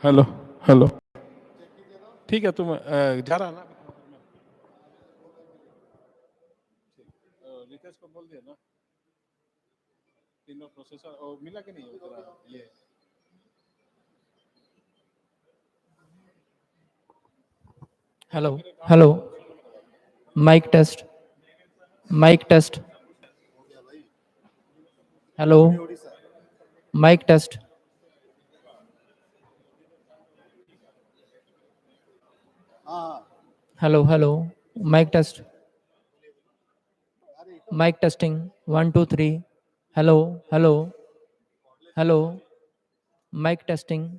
Hello. Hello. ठीक है, तुम जा रहा ना? रितेश को बोल दिया ना? तीनों प्रोसेसर और मिला कि नहीं तेरा ये? Hello hello. Mic test. Mic test. Hello. Mic test. Hello hello. Mic test. Mic testing 1 2 3। Hello hello. Hello. Mic testing.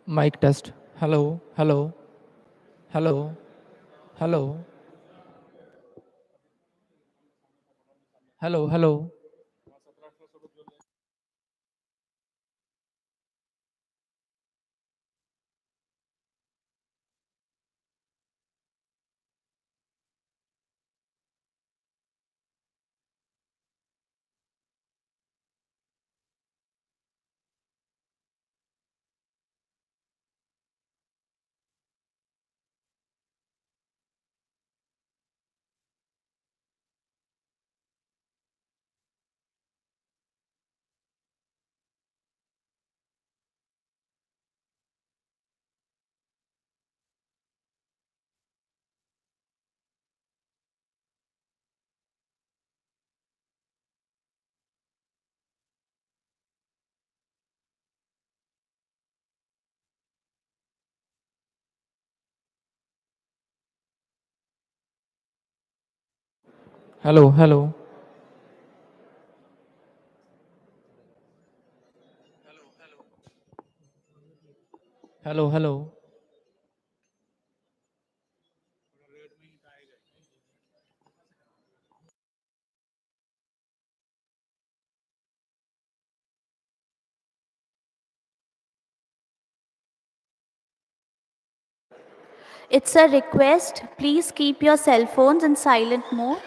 Mic test. Hello hello. Hello hello. Hello hello. Hello hello. Hello hello. It's a request. Please keep your cell phones in silent mode.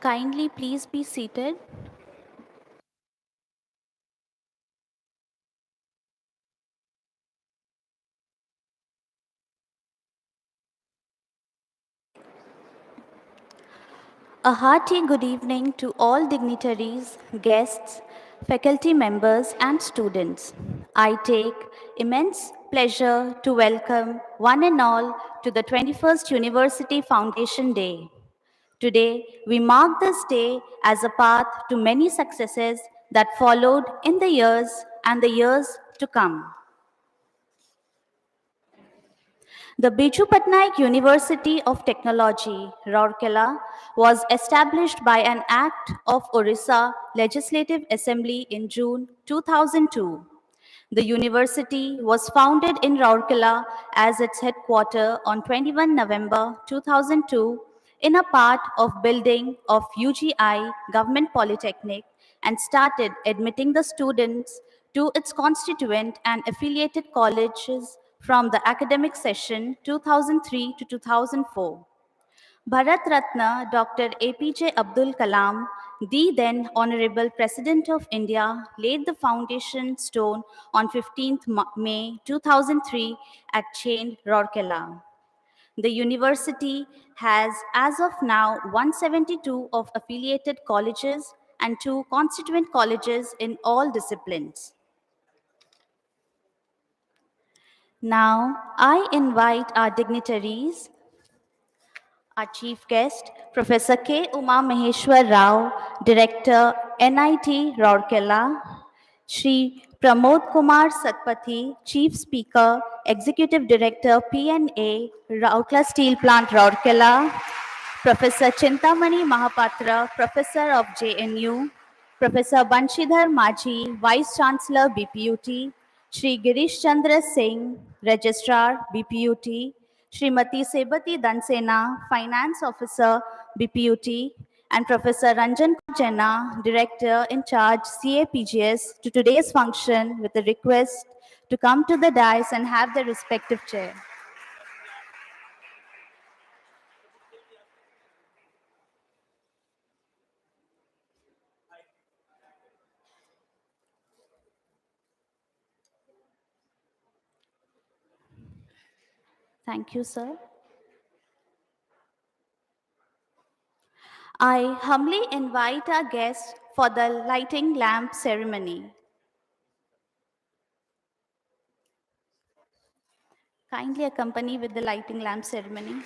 Kindly please be seated. A hearty good evening to all dignitaries, guests, faculty members, and students. I take immense pleasure to welcome one and all to the 21st University Foundation Day. Today, we mark this day as a path to many successes that followed in the years and the years to come. The Biju Patnaik University of Technology, Rourkela, was established by an Act of Odisha Legislative Assembly in June 2002. The university was founded in Rourkela as its headquarters on 21 November 2002 in a part of building of UGI Government Polytechnic and started admitting the students to its constituent and affiliated colleges from the academic session 2003 to 2004. Bharat Ratna Dr. APJ Abdul Kalam, the then Honorable President of India, laid the foundation stone on 15th May 2003 at Chain, Rourkela. The university has, as of now, 172 of affiliated colleges and 2 constituent colleges in all disciplines. Now, I invite our dignitaries, our chief guest, Professor K. Uma Maheshwar Rao, Director, NIT Rourkela, Shri Pramod Kumar Satpathy, Chief Speaker, Executive Director, PNA, Rourkela Steel Plant, Rourkela, Professor Chintamani Mahapatra, Professor of JNU, Professor Banshidhar Majhi, Vice Chancellor, BPUT, Shri Girish Chandra Singh, Registrar, BPUT, Srimati Sebati Dansena, Finance Officer, BPUT, and Professor Ranjan Jena, Director in charge, CAPGS, to today's function with a request to come to the dais and have their respective chair. Thank you, sir. I humbly invite our guests for the lighting lamp ceremony. Kindly accompany with the lighting lamp ceremony.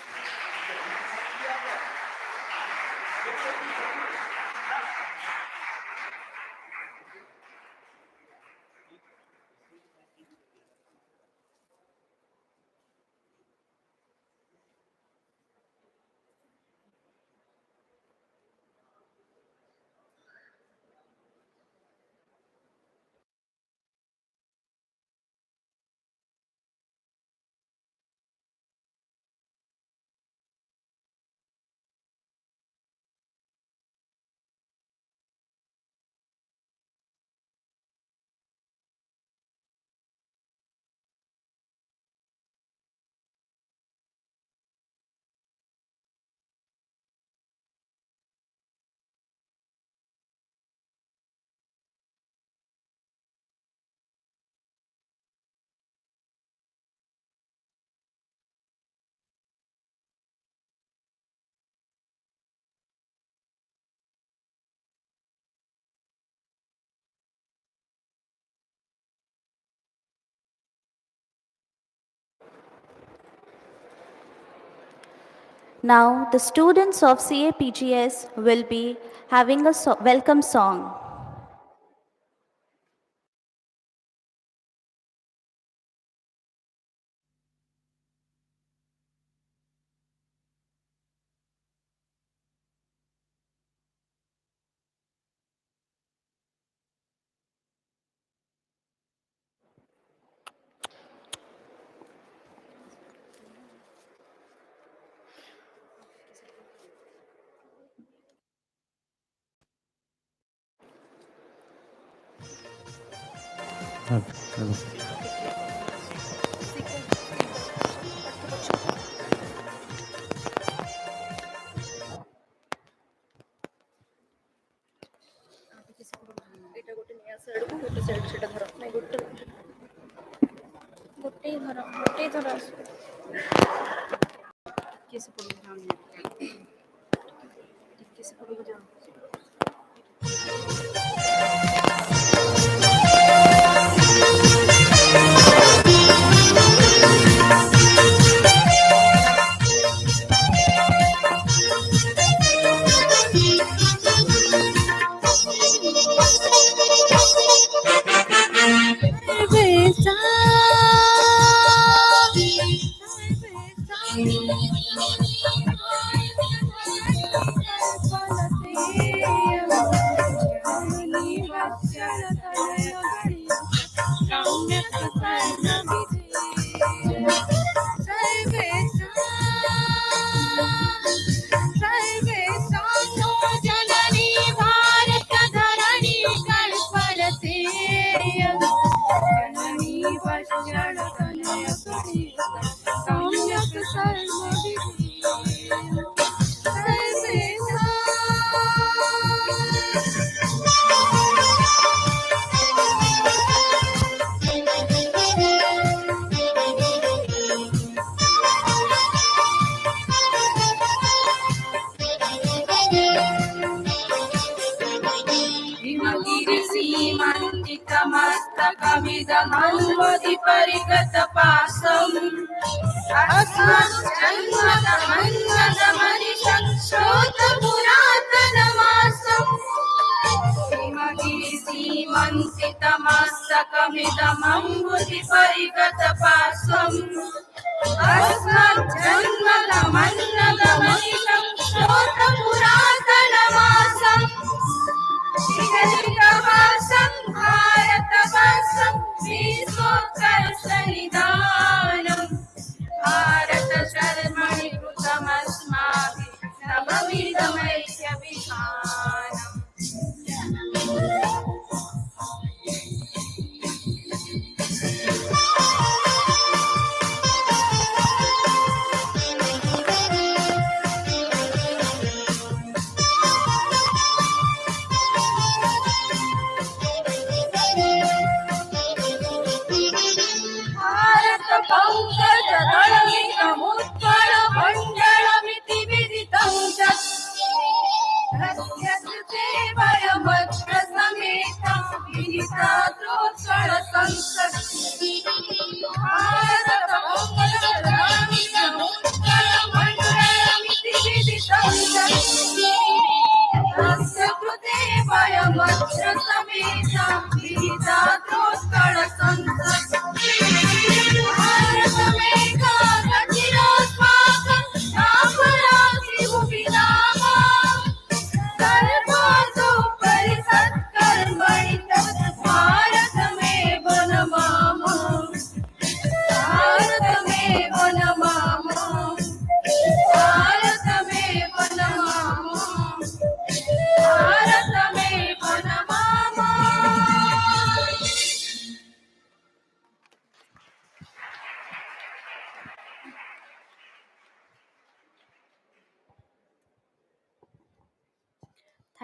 Now, the students of CAPGS will be having a welcome song.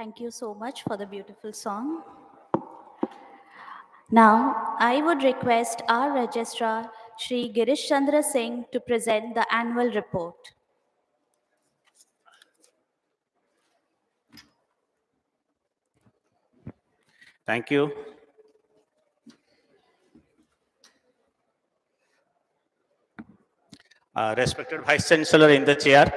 Thank you so much for the beautiful song. Now, I would request our Registrar, Shri Girish Chandra Singh, to present the annual report. Thank you. Respected Vice Chancellor in the chair,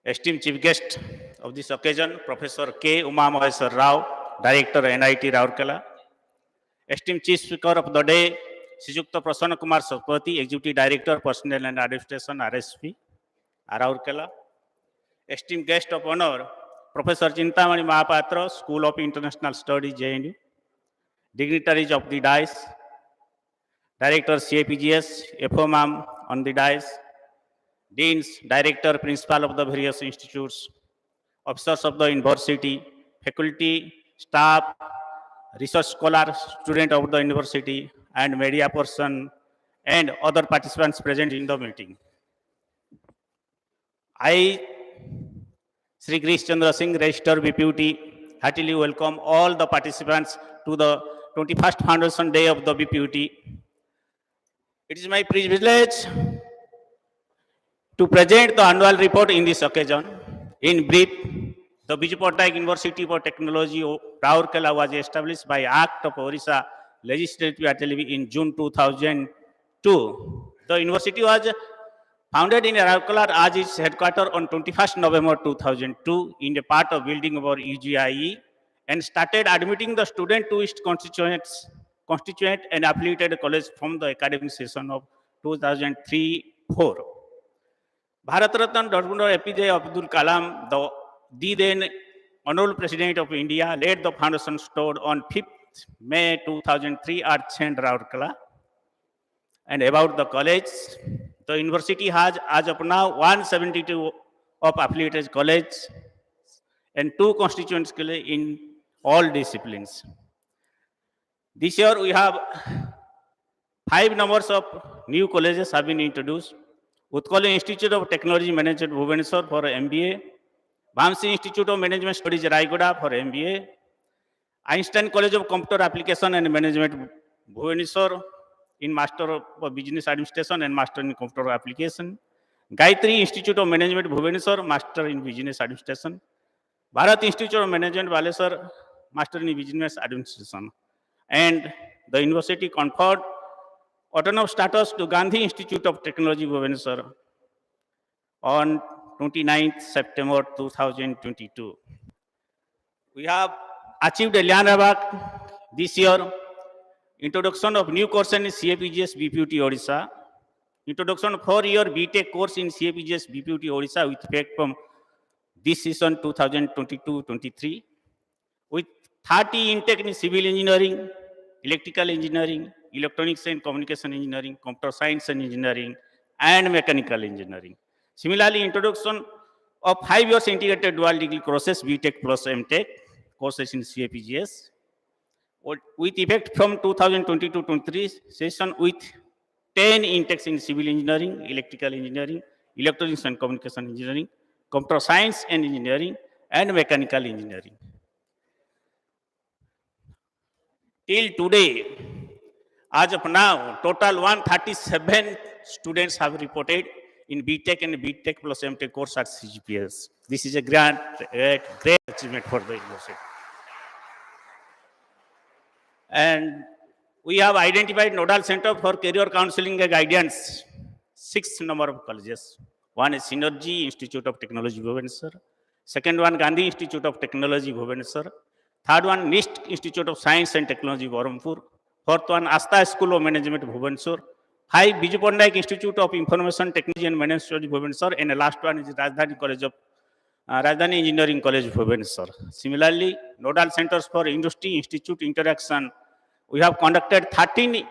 esteemed Chief Guest of this occasion, Professor K. Uma Maheswar Rao, Director NIT Rourkela, esteemed Chief Speaker of the day, Srijukta Prasanna Kumar Sapati, Executive Director, Personnel and Administration, RSP, Rourkela, esteemed Guest of Honor, Professor Chintamani Mahapatra, School of International Studies, JNU, dignitaries of the dais, Director CAPGS, FOMAM on the dais, Deans, Director, Principal of the various institutes, officers of the university, faculty, staff, research scholars, students of the university, and media person, and other participants present in the meeting. I, Sri Girish Chandra Singh, Registered BPUT, heartily welcome all the participants to the 21st Foundation Day of the BPUT. It is my privilege to present the annual report in this occasion. In brief, the Biju Patnaik University for Technology, Rourkela was established by Act of Odisha Legislative Assembly in June 2002. The university was founded in Rourkela as its headquarters on 21st November 2002 in a part of building of our UGIE and started admitting the student to its constituent and affiliated college from the academic session of 2003-04. Bharat Ratna Dr. APJ Abdul Kalam, the then Honorable President of India, laid the foundation stone on 5th May 2003 at St. Rourkela. And about the college, the university has as of now 172 of affiliated colleges and 2 constituent colleges in all disciplines. This year we have 5 numbers of new colleges have been introduced. Utkal Institute of Technology Management Bhubaneswar for MBA, Vamsi Institute of Management Studies Raigoda for MBA, Einstein College of Computer Application and Management Bhubaneswar in Master of Business Administration and Master in Computer Application, Gayatri Institute of Management Bhubaneswar, Master in Business Administration, Bharat Institute of Management Baleswar, Master in Business Administration, and the university conferred autonomous status to Gandhi Institute of Technology Bhubaneswar on 29th September 2022. We have achieved a landmark this year. Introduction of new course in CAPGS BPUT Odisha. Introduction of 4-year BTech course in CAPGS BPUT Odisha with effect from this season 2022-23. With 30 intake in civil engineering, electrical engineering, electronics and communication engineering, computer science and engineering, and mechanical engineering. Similarly, introduction of 5 years integrated dual degree courses, BTech plus MTech courses in CAPGS, with effect from 2022-23 session with 10 intakes in civil engineering, electrical engineering, electronics and communication engineering, computer science and engineering, and mechanical engineering. Till today, as of now, total 137 students have reported in BTech and BTech plus MTech course at CGPS. This is a great achievement for the university. And we have identified nodal center for career counseling and guidance, 6 number of colleges. One is Synergy Institute of Technology Bhubaneswar. Second one, Gandhi Institute of Technology Bhubaneswar. Third one, NIST Institute of Science and Technology Berhampur. Fourth one, Asta School of Management Bhubaneswar. 5, Biju Patnaik Institute of Information Technology and Management Bhubaneswar. And the last one is Rajdhani Engineering College Bhubaneswar. Similarly, nodal centers for industry institute interaction. We have conducted 13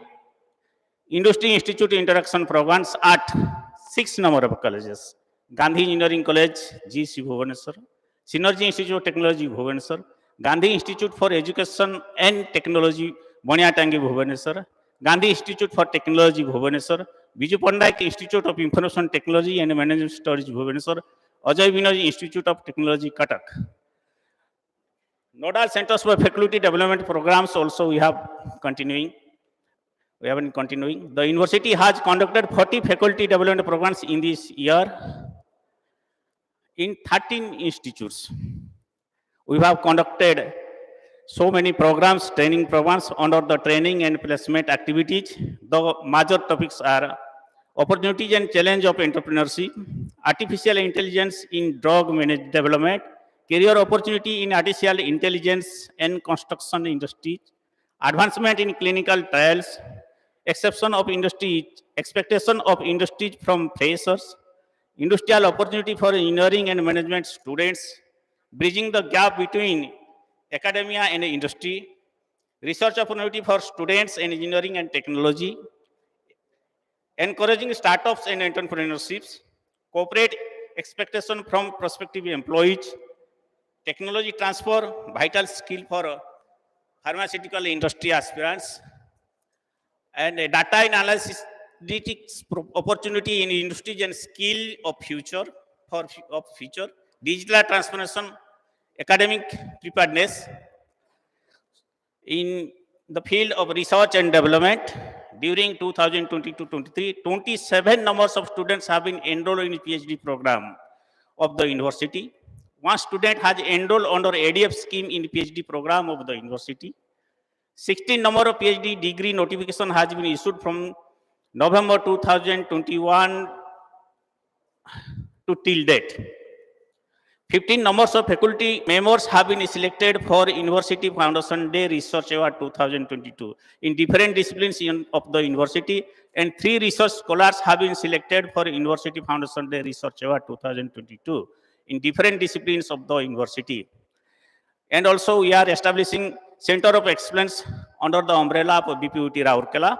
industry institute interaction programs at 6 number of colleges. Gandhi Engineering College, GC Bhubaneswar. Synergy Institute of Technology Bhubaneswar. Gandhi Institute for Education and Technology, Baniatangi Bhubaneswar. Gandhi Institute for Technology Bhubaneswar. Biju Patnaik Institute of Information Technology and Management Studies Bhubaneswar. Ajay Vinoji Institute of Technology, Cuttack. Nodal centers for faculty development programs also we have continuing. The university has conducted 40 faculty development programs in this year in 13 institutes. We have conducted so many programs, training programs under the training and placement activities. The major topics are opportunities and challenge of entrepreneurship, artificial intelligence in drug development, career opportunity in artificial intelligence and construction industry, advancement in clinical trials, expectation of industries from freshers, industrial opportunity for engineering and management students, bridging the gap between academia and industry, research opportunity for students in engineering and technology, encouraging startups and entrepreneurships, corporate expectation from prospective employees, technology transfer, vital skill for pharmaceutical industry aspirants, and data analysis opportunity in industries and skill of future, digital transformation, academic preparedness in the field of research and development. During 2022-23, 27 numbers of students have been enrolled in PhD program of the university. One student has enrolled under ADF scheme in PhD program of the university. 16 number of PhD degree notification has been issued from November 2021 to till date. 15 numbers of faculty members have been selected for University Foundation Day Research Award 2022 in different disciplines of the university, and 3 research scholars have been selected for University Foundation Day Research Award 2022 in different disciplines of the university. And also we are establishing Center of Excellence under the umbrella of BPUT Raurkela.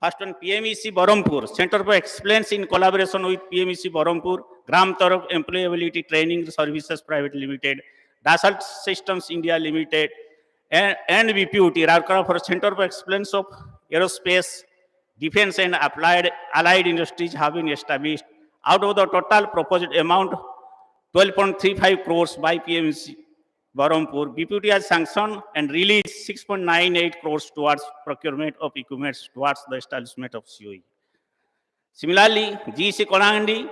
First one, PMEC Barampur, Center of Excellence in collaboration with PMEC Barampur, Gram Tarok Employability Training Services Private Limited, Dassault Systems India Limited, and BPUT Raurkela for Center of Excellence of Aerospace, Defense and Allied Industries have been established. Out of the total proposed amount, 12.35 crores by PMEC Barampur, BPUT has sanctioned and released 6.98 crores towards procurement of equipment towards the establishment of COE. Similarly, GEC Kalahandi,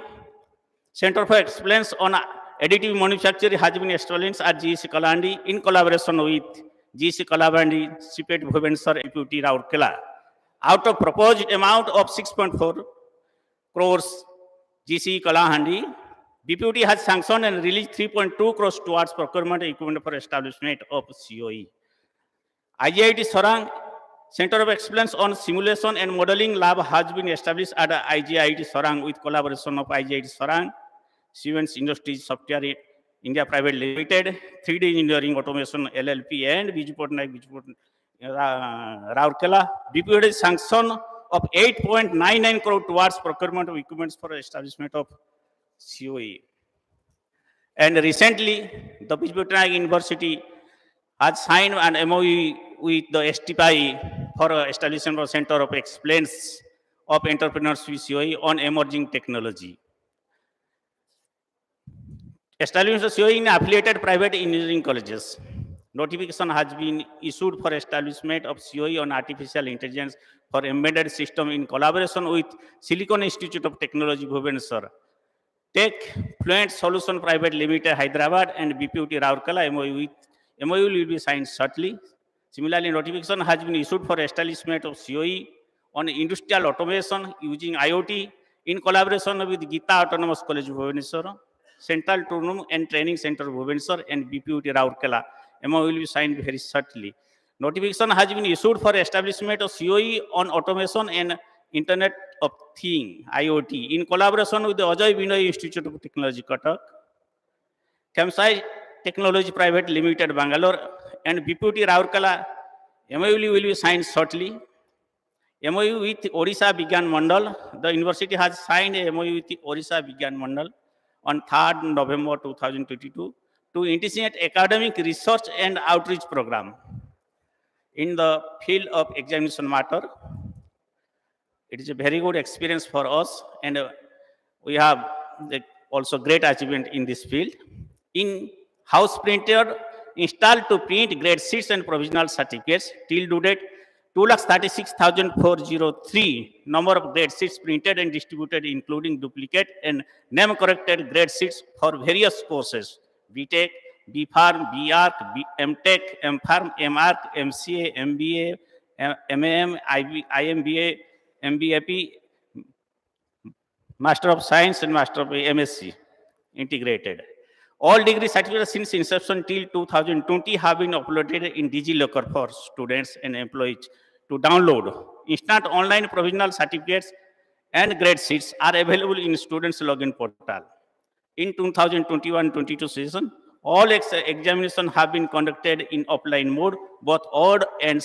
Center for Excellence on Additive Manufacturing has been established at GEC Kalahandi in collaboration with GEC Kalahandi, CPET Bhubaneswar, BPUT Raurkela. Out of proposed amount of 6.4 crores, GEC Kalahandi, BPUT has sanctioned and released 3.2 crores towards procurement equipment for establishment of COE. IGIT Sarang, Center of Excellence on Simulation and Modeling Lab has been established at IGIT Sarang with collaboration of IGIT Sarang, Siemens Industries Software India Private Limited, 3D Engineering Automation LLP, and BPUT Raurkela. BPUT is sanctioned of 8.99 crore towards procurement of equipment for establishment of COE. And recently, the BPUT University has signed an MOU with the STPI for establishment of Center of Excellence of Entrepreneurs with COE on emerging technology. Establishment of COE in affiliated private engineering colleges. Notification has been issued for establishment of COE on artificial intelligence for embedded system in collaboration with Silicon Institute of Technology, Bhubaneswar. Tech Fluent Solution Private Limited, Hyderabad, and BPUT Raurkela MOU will be signed shortly. Similarly, notification has been issued for establishment of COE on industrial automation using IoT in collaboration with Gita Autonomous College, Bhubaneswar, Central Training and Training Center, Bhubaneswar, and BPUT Raurkela. MOU will be signed very shortly. Notification has been issued for establishment of COE on automation and Internet of Things, IoT, in collaboration with the Ajay Binoy Institute of Technology, Cuttack, Kamsai Technology Private Limited, Bangalore, and BPUT Raurkela. MOU will be signed shortly. MOU with Odisha Vigyan Mandal. The university has signed a MOU with Odisha Vigyan Mandal on 3rd November 2022 to initiate academic research and outreach program in the field of examination matter. It is a very good experience for us, and we have also great achievement in this field. In house printer installed to print grade sheets and provisional certificates till due date, 236,403 number of grade sheets printed and distributed, including duplicate and name corrected grade sheets for various courses: BTech, BPharm, BArc, MTech, MPharm, MArc, MCA, MBA, MAM, IMBA, MBAP, Master of Science, and Master of MSc integrated. All degree certificates since inception till 2020 have been uploaded in DigiLocker for students and employees to download. Instant online provisional certificates and grade sheets are available in students' login portal. In 2021-22 session, all examinations have been conducted in offline mode, both odd and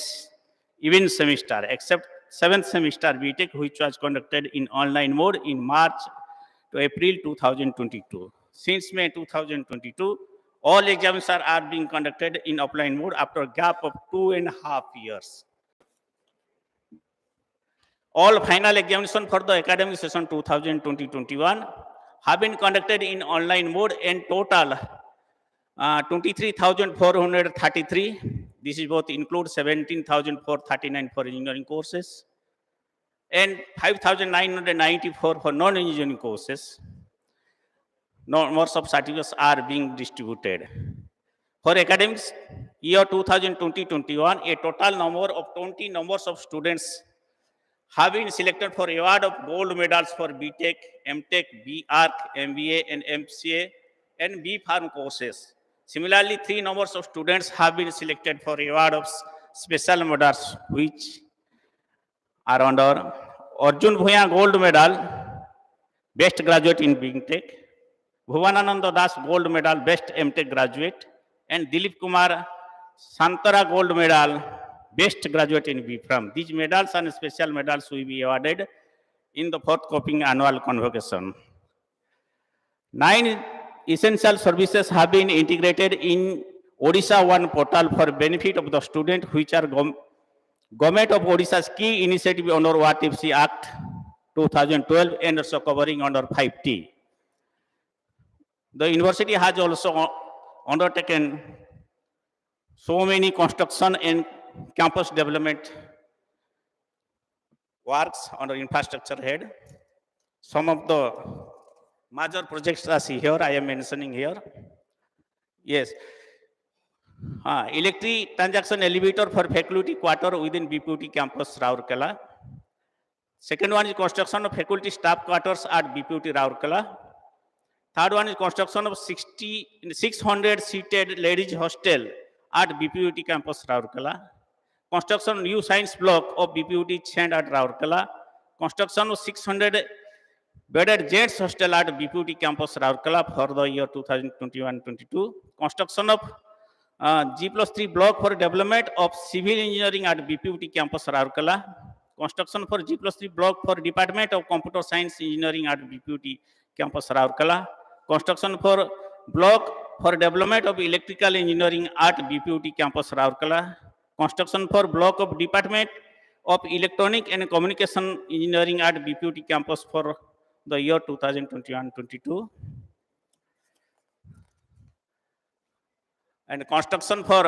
even semester, except 7th semester BTech, which was conducted in online mode in March to April 2022. Since May 2022, all examinations are being conducted in offline mode after a gap of 2.5 years. All final examinations for the academic session 2020-21 have been conducted in online mode, and total 23,433. This is both include 17,439 for engineering courses and 5,994 for non-engineering courses. More of certificates are being distributed. For academics year 2020-21, a total number of 20 numbers of students have been selected for award of gold medals for BTech, MTech, BArch, MBA, and MCA, and B.Pharm courses. Similarly, 3 numbers of students have been selected for award of special medals, which are under Arjun Bhuya Gold Medal, Best Graduate in BTech, Bhuvanananda Das Gold Medal, Best MTech Graduate, and Dilip Kumar Santara Gold Medal, Best Graduate in B.Pharm. These medals and special medals will be awarded in the forthcoming annual convocation. 9 essential services have been integrated in Odisha One portal for benefit of the student, which are Government of Odisha's key initiative under WATFC Act 2012 and also covering under 5T. The university has also undertaken so many construction and campus development works under infrastructure head. Some of the major projects are here, I am mentioning here. Yes. Electric transaction elevator for faculty quarter within BPUT campus, Raurkela. Second one is construction of faculty staff quarters at BPUT, Raurkela. Third one is construction of 600 seated ladies hostel at BPUT campus, Raurkela. Construction of new science block of BPUT Chand at Raurkela. Construction of 600 bedded gents hostel at BPUT campus, Raurkela for the year 2021-22. Construction of G+3 block for development of civil engineering at BPUT campus, Raurkela. Construction for G+3 block for Department of Computer Science Engineering at BPUT campus, Raurkela. Construction for block for development of electrical engineering at BPUT campus, Raurkela. Construction for block of Department of Electronic and Communication Engineering at BPUT campus for the year 2021-22. And construction for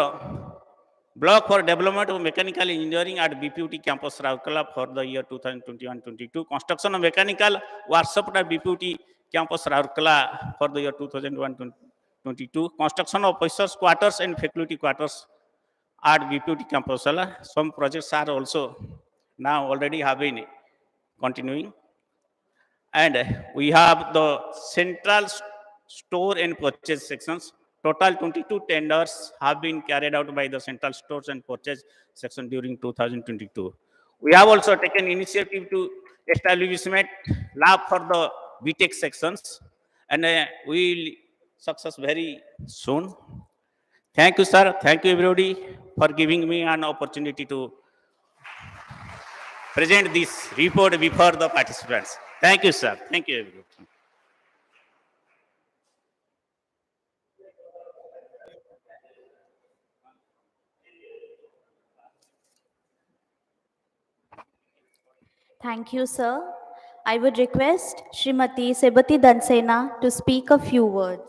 block for development of mechanical engineering at BPUT campus, Raurkela for the year 2021-22. Construction of mechanical workshop at BPUT campus, Raurkela for the year 2021-22. Construction of officers quarters and faculty quarters at BPUT campus. Some projects are also now already have been continuing. And we have the central store and purchase sections. Total 22 tenders have been carried out by the central stores and purchase section during 2022. We have also taken initiative to establishment lab for the BTech sections, and we will success very soon. Thank you, sir. Thank you, everybody, for giving me an opportunity to present this report before the participants. Thank you, sir. Thank you, everybody. Thank you, sir. I would request Srimati Sebati Dansena to speak a few words.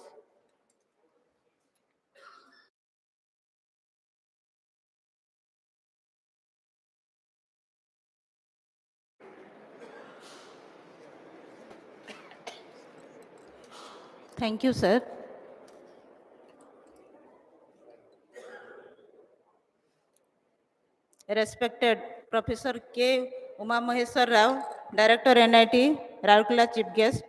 Thank you, sir. Respected Professor K. Uma Maheswar Rao, Director NIT, Raurkela Chief Guest.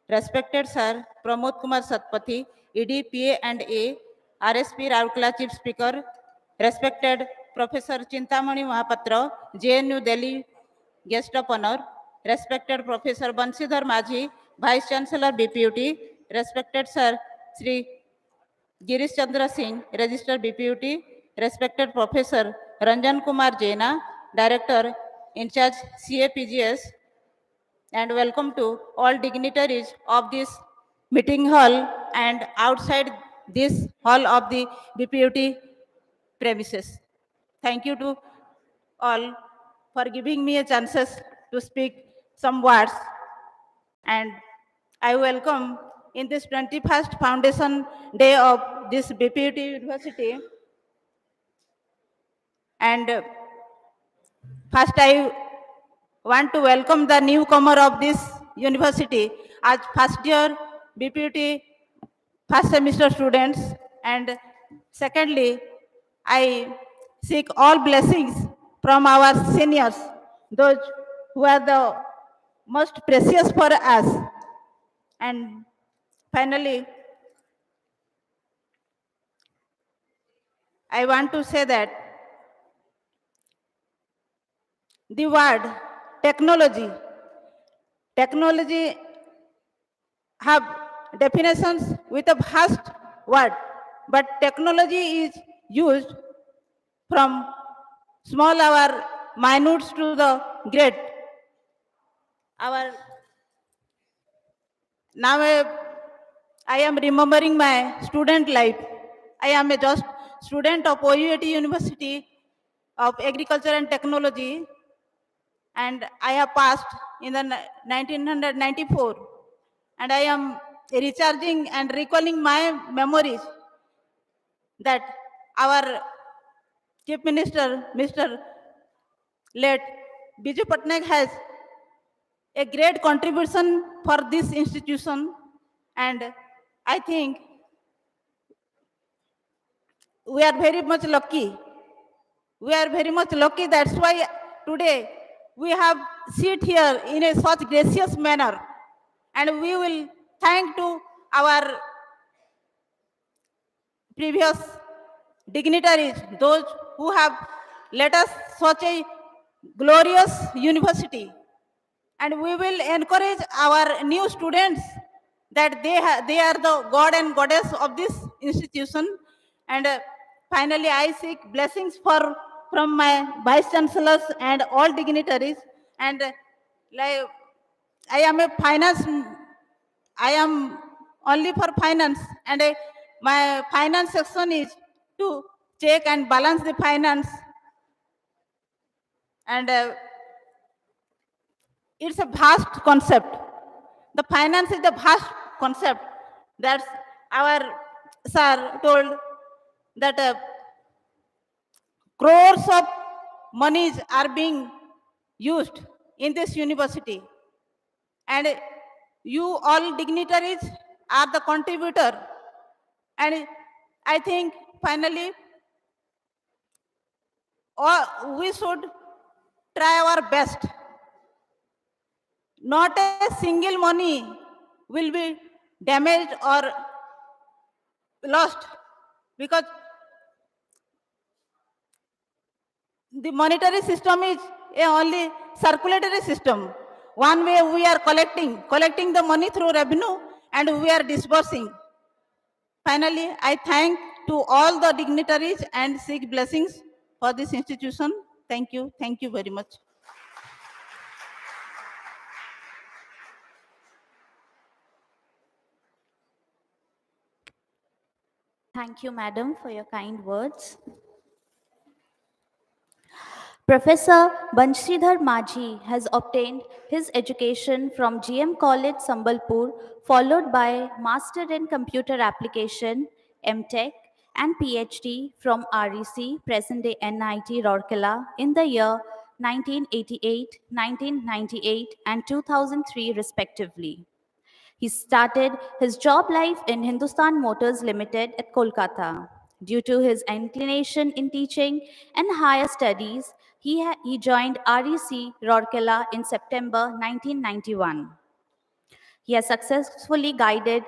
Respected Sir Pramod Kumar Satpathy, ED, PA and A, RSP Raurkela Chief Speaker. Respected Professor Chintamani Mahapatra, JNU Delhi Guest of Honor. Respected Professor Bansidhar Majhi, Vice Chancellor BPUT. Respected Sir Sri Girish Chandra Singh, Registered BPUT. Respected Professor Ranjan Kumar Jaina, Director in charge CAPGS, and welcome to all dignitaries of this meeting hall and outside this hall of the BPUT premises. Thank you to all for giving me a chances to speak some words, and I welcome in this 21st foundation day of this BPUT University. And first I want to welcome the newcomer of this university as first year BPUT first semester students. And secondly, I seek all blessings from our seniors, those who are the most precious for us. And finally, I want to say that the word technology, technology have definitions with a vast word, but technology is used from small our minutes to the great. Our now I am remembering my student life. I am a just student of OUAT University of Agriculture and Technology, and I have passed in the 1994. And I am recharging and recalling my memories that our Chief Minister, Mr. late Biju Patnaik, has a great contribution for this institution. And I think we are very much lucky. We are very much lucky. That's why today we have sit here in a such gracious manner. And we will thank to our previous dignitaries, those who have led us such a glorious university. And we will encourage our new students that they are the god and goddess of this institution. And finally, I seek blessings from my vice chancellors and all dignitaries. And like, I am a finance, I am only for finance, and my finance section is to check and balance the finance. And it's a vast concept. The finance is a vast concept. That's our sir told that crores of monies are being used in this university. And you all dignitaries are the contributor. And I think finally, we should try our best. Not a single money will be damaged or lost, because the monetary system is a only circulatory system. One way we are collecting the money through revenue, and we are disbursing. Finally, I thank to all the dignitaries and seek blessings for this institution. Thank you. Thank you very much. Thank you, madam, for your kind words. Professor Banshidhar Majhi has obtained his education from GM College, Sambalpur, followed by Master in Computer Application, MTech, and PhD from REC, present-day NIT Rourkela, in the year 1988, 1998, and 2003, respectively. He started his job life in Hindustan Motors Limited at Kolkata. Due to his inclination in teaching and higher studies, he joined REC Rourkela in September 1991. He has successfully guided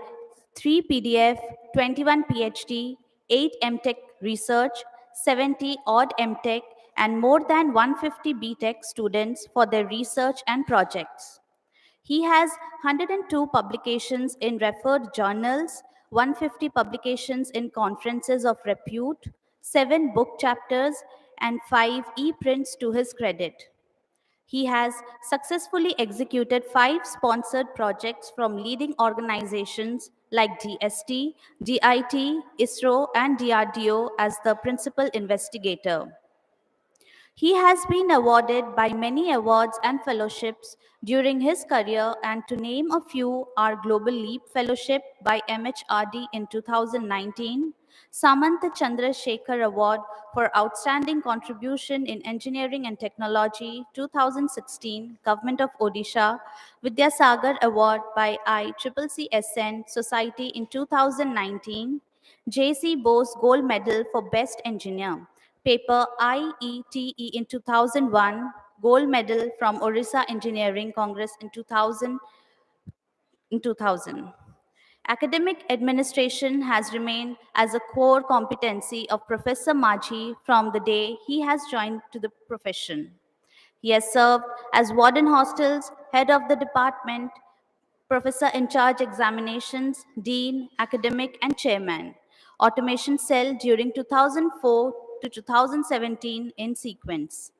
3 PDF, 21 PhD, 8 MTech research, 70 odd MTech, and more than 150 BTech students for their research and projects. He has 102 publications in referred journals, 150 publications in conferences of repute, 7 book chapters, and 5 e-prints to his credit. He has successfully executed 5 sponsored projects from leading organizations like DST, DIT, ISRO, and DRDO as the principal investigator. He has been awarded by many awards and fellowships during his career, and to name a few are Global Leap Fellowship by MHRD in 2019, Samantha Chandra Shekhar Award for Outstanding Contribution in Engineering and Technology 2016, Government of Odisha, Vidyasagar Award by ICCCSN Society in 2019, J.C. Bose Gold Medal for Best Engineer, paper IETE in 2001, Gold Medal from Odisha Engineering Congress in 2000. Academic administration has remained as a core competency of Professor Maji from the day he has joined to the profession. He has served as warden hostels, head of the department, professor in charge examinations, dean, academic, and chairman. Automation cell during 2004 to 2017 in sequence.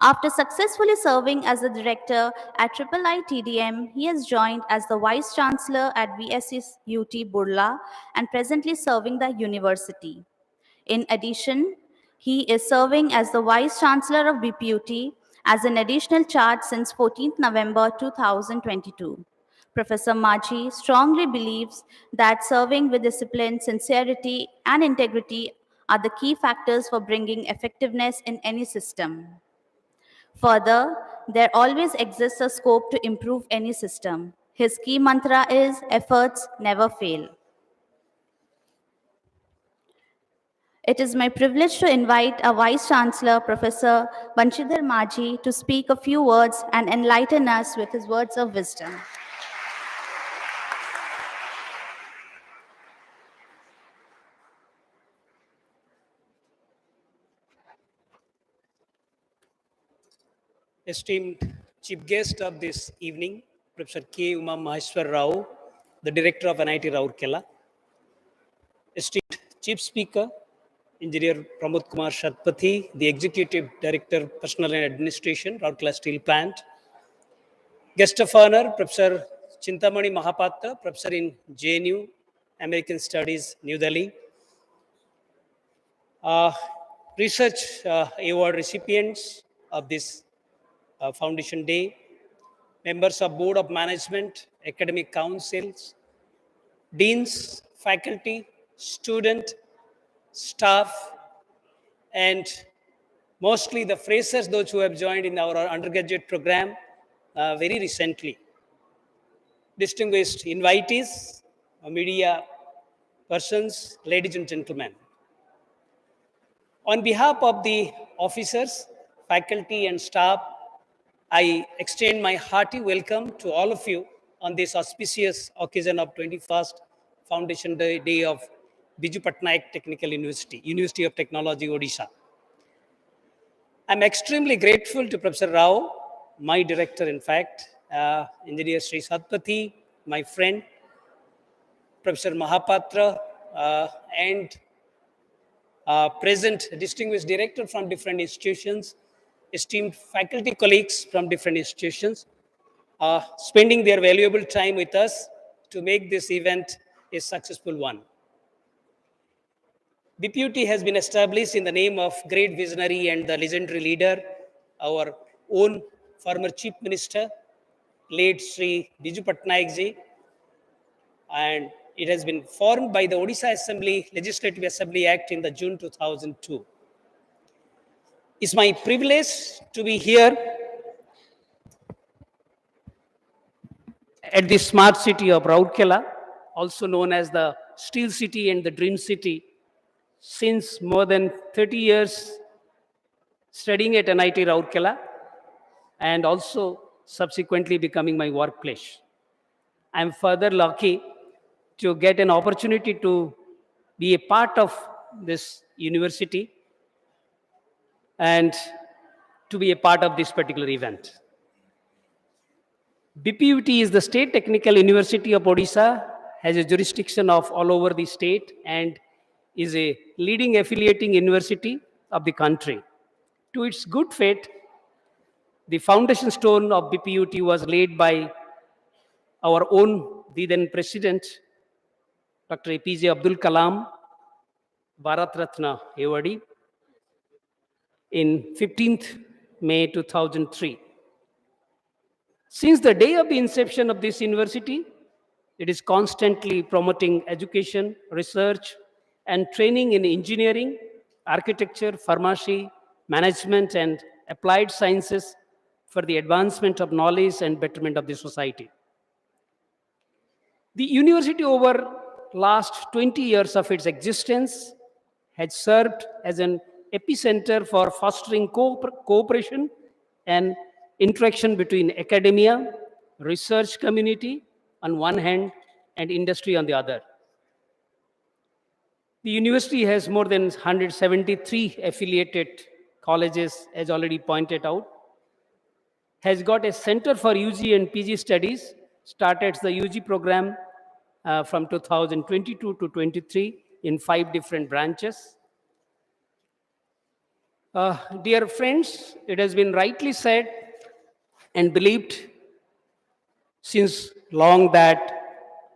After successfully serving as the director at IIITDM, he has joined as the vice chancellor at VSUT Burla and presently serving the university. In addition, he is serving as the Vice Chancellor of BPUT as an additional charge since 14th November 2022. Professor Maji strongly believes that serving with discipline, sincerity, and integrity are the key factors for bringing effectiveness in any system. Further, there always exists a scope to improve any system. His key mantra is efforts never fail. It is my privilege to invite our Vice Chancellor, Professor Banshidhar Maji, to speak a few words and enlighten us with his words of wisdom. Esteemed chief guest of this evening, Professor K. Uma Maheshwar Rao, the director of NIT Rourkela. Esteemed chief speaker, Engineer Pramod Kumar Shatpathy, the executive director, personnel and administration, Rourkela Steel Plant. Guest of honor, Professor Chintamani Mahapatra, professor in JNU, American Studies, New Delhi. Research award recipients of this Foundation Day, members of Board of Management, academic councils, deans, faculty, student, staff, and mostly the freshers, those who have joined in our undergraduate program very recently. Distinguished invitees, media persons, ladies and gentlemen. On behalf of the officers, faculty, and staff, I extend my hearty welcome to all of you on this auspicious occasion of 21st Foundation Day of Biju Patnaik Technical University, University of Technology, Odisha. I'm extremely grateful to Professor Rao, my director, in fact, Engineer Sri Satpathy, my friend, Professor Mahapatra, and present distinguished director from different institutions, esteemed faculty colleagues from different institutions, spending their valuable time with us to make this event a successful one. BPUT has been established in the name of great visionary and the legendary leader, our own former Chief Minister, late Sri Biju Patnaik ji, and it has been formed by the Odisha Assembly, Legislative Assembly Act in the June 2002. It's my privilege to be here at the smart city of Rourkela, also known as the Steel City and the Dream City, since more than 30 years studying at NIT Rourkela and also subsequently becoming my workplace. I'm further lucky to get an opportunity to be a part of this university and to be a part of this particular event. BPUT is the State Technical University of Odisha, has a jurisdiction of all over the state and is a leading affiliating university of the country. To its good fate, the foundation stone of BPUT was laid by our own, the then President, Dr. APJ Abdul Kalam, Bharat Ratna awardee. in 15th May 2003. Since the day of the inception of this university, it is constantly promoting education, research, and training in engineering, architecture, pharmacy, management, and applied sciences for the advancement of knowledge and betterment of the society. The university over last 20 years of its existence has served as an epicenter for fostering cooperation and interaction between academia, research community on one hand, and industry on the other. The university has more than 173 affiliated colleges, as already pointed out, has got a Center for UG and PG Studies, started the UG program from 2022 to 23 in 5 different branches. Dear friends, it has been rightly said and believed since long that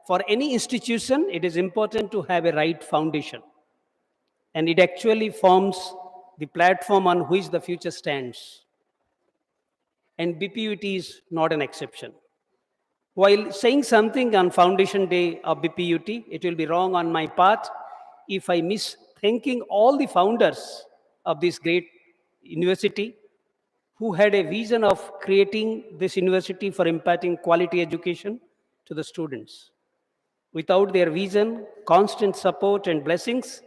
for any institution, it is important to have a right foundation. And it actually forms the platform on which the future stands. And BPUT is not an exception. While saying something on Foundation Day of BPUT, it will be wrong on my part if I miss thanking all the founders of this great university who had a vision of creating this university for imparting quality education to the students. Without their vision, constant support, and blessings,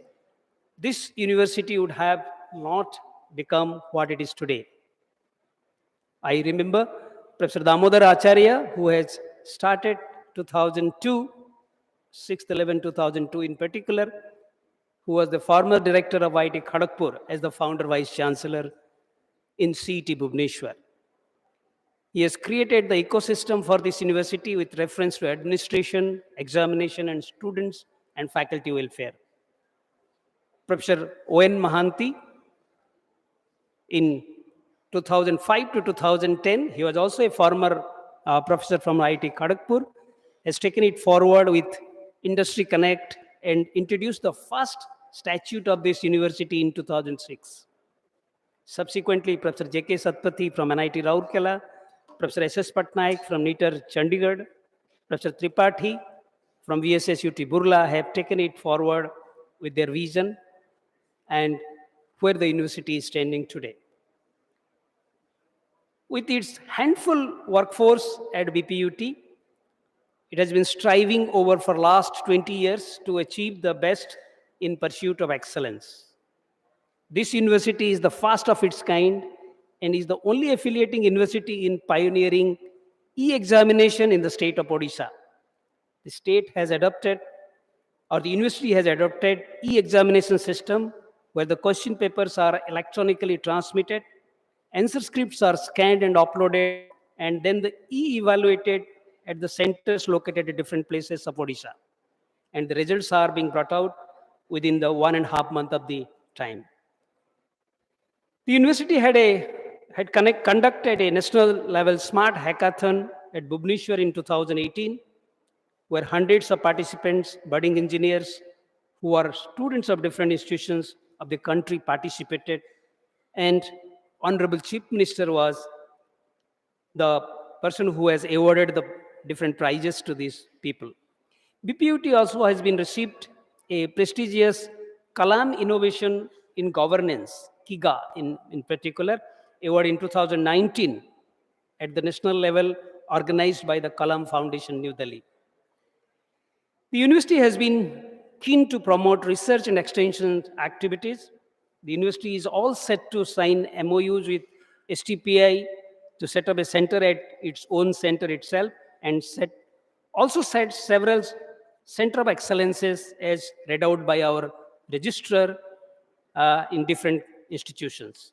this university would have not become what it is today. I remember Professor Damodar Acharya, who has started 2002, 6/11/2002 in particular, who was the former director of IIT Kharagpur as the founder vice chancellor in CET Bhubaneswar. He has created the ecosystem for this university with reference to administration, examination, and students and faculty welfare. Professor O.N. Mahanti, in 2005 to 2010, he was also a former professor from IIT Kharagpur, has taken it forward with Industry Connect and introduced the first statute of this university in 2006. Subsequently, Professor J.K. Satpathy from NIT Rourkela, Professor S.S. Patnaik from NITER Chandigarh, Professor Tripathi from VSSUT Burla have taken it forward with their vision and where the university is standing today. With its handful workforce at BPUT, it has been striving over for last 20 years to achieve the best in pursuit of excellence. This university is the first of its kind and is the only affiliating university in pioneering e-examination in the state of Odisha. The state has adopted, or the university has adopted e-examination system where the question papers are electronically transmitted, answer scripts are scanned and uploaded, and then the e-evaluated at the centers located at different places of Odisha. And the results are being brought out within the 1.5 months of the time. The university had conducted a national level smart hackathon at Bhubaneswar in 2018, where hundreds of participants, budding engineers, who are students of different institutions of the country participated, and Honorable Chief Minister was the person who has awarded the different prizes to these people. BPUT also has been received a prestigious Kalam Innovation in Governance, KIGA in particular, award in 2019 at the national level organized by the Kalam Foundation, New Delhi. The university has been keen to promote research and extension activities. The university is all set to sign MOUs with STPI to set up a center at its own center itself and also set several center of excellences as read out by our registrar in different institutions.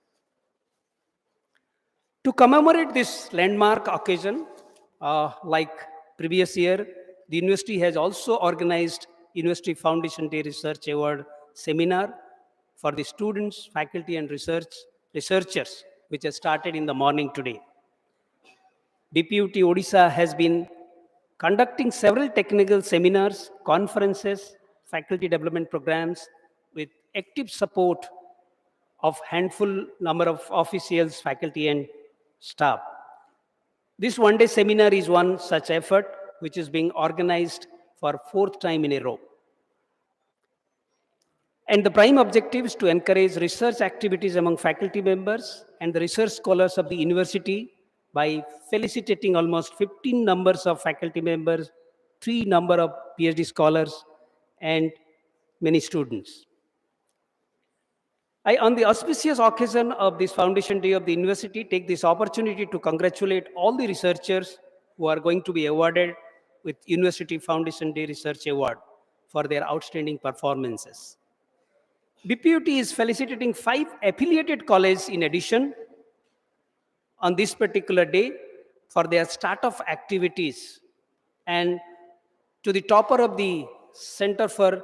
To commemorate this landmark occasion, like previous year, the university has also organized University Foundation Day Research Award seminar for the students, faculty, and researchers, which has started in the morning today. BPUT Odisha has been conducting several technical seminars, conferences, faculty development programs with active support of handful number of officials, faculty, and staff. This one-day seminar is one such effort which is being organized for fourth time in a row. And the prime objective is to encourage research activities among faculty members and the research scholars of the university by felicitating almost 15 numbers of faculty members, 3 number of PhD scholars, and many students. I, on the auspicious occasion of this Foundation Day of the University, take this opportunity to congratulate all the researchers who are going to be awarded with University Foundation Day Research Award for their outstanding performances. BPUT is felicitating 5 affiliated colleges in addition on this particular day for their start-off activities, and to the topper of the Center for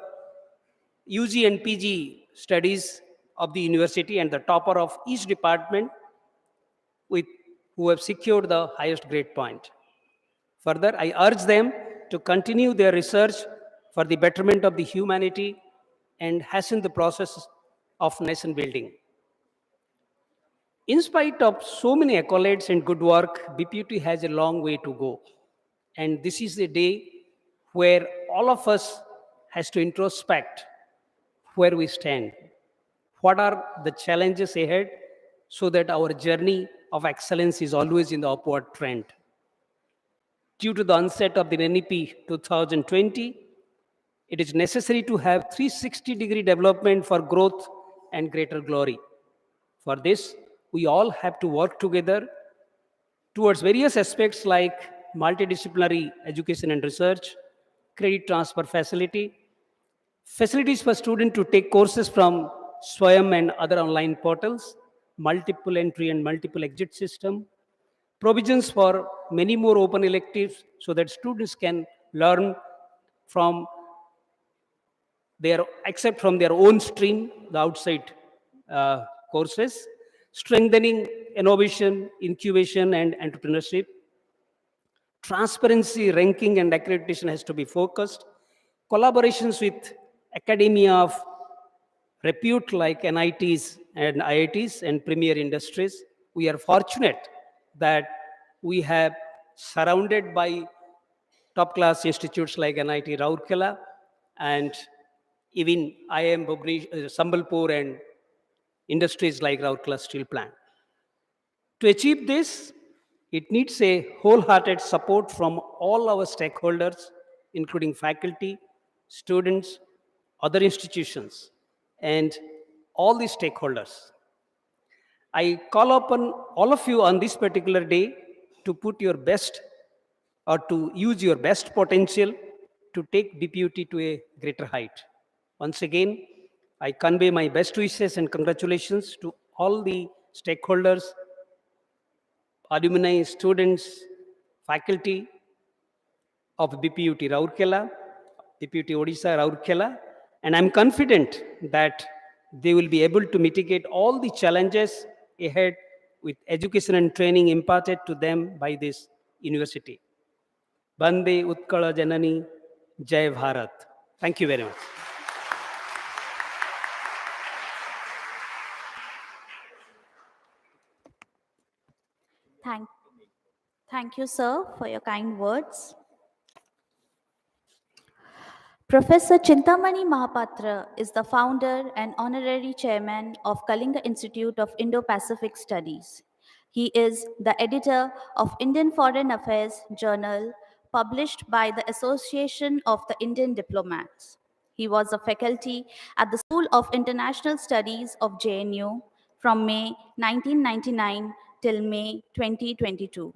UG and PG Studies of the university and the topper of each department who have secured the highest grade point. Further, I urge them to continue their research for the betterment of the humanity and hasten the process of nation building. In spite of so many accolades and good work, BPUT has a long way to go. And this is a day where all of us has to introspect where we stand. What are the challenges ahead so that our journey of excellence is always in the upward trend. Due to the onset of the NEP 2020, it is necessary to have 360-degree development for growth and greater glory. For this, we all have to work together towards various aspects like multidisciplinary education and research, credit transfer facility, facilities for students to take courses from Swayam and other online portals, multiple entry and multiple exit system, provisions for many more open electives so that students can learn from except from their own stream, the outside courses, strengthening innovation, incubation, and entrepreneurship. Transparency, ranking, and accreditation has to be focused. Collaborations with academia of repute like NITs and IITs and premier industries. We are fortunate that we have surrounded by top-class institutes like NIT Rourkela and even IIM Sambalpur and industries like Rourkela Steel Plant. To achieve this, it needs a wholehearted support from all our stakeholders, including faculty, students, other institutions, and all the stakeholders. I call upon all of you on this particular day to put your best or to use your best potential to take BPUT to a greater height. Once again, I convey my best wishes and congratulations to all the stakeholders, alumni, students, faculty of BPUT Rourkela, BPUT Odisha Rourkela, and I'm confident that they will be able to mitigate all the challenges ahead with education and training imparted to them by this university. Bande Utkala Janani, Jai Bharat. Thank you very much. Thank you, sir, for your kind words. Professor Chintamani Mahapatra is the founder and honorary chairman of Kalinga Institute of Indo-Pacific Studies. He is the editor of Indian Foreign Affairs Journal, published by the Association of the Indian Diplomats. He was a faculty at the School of International Studies of JNU from May 1999 till May 2022.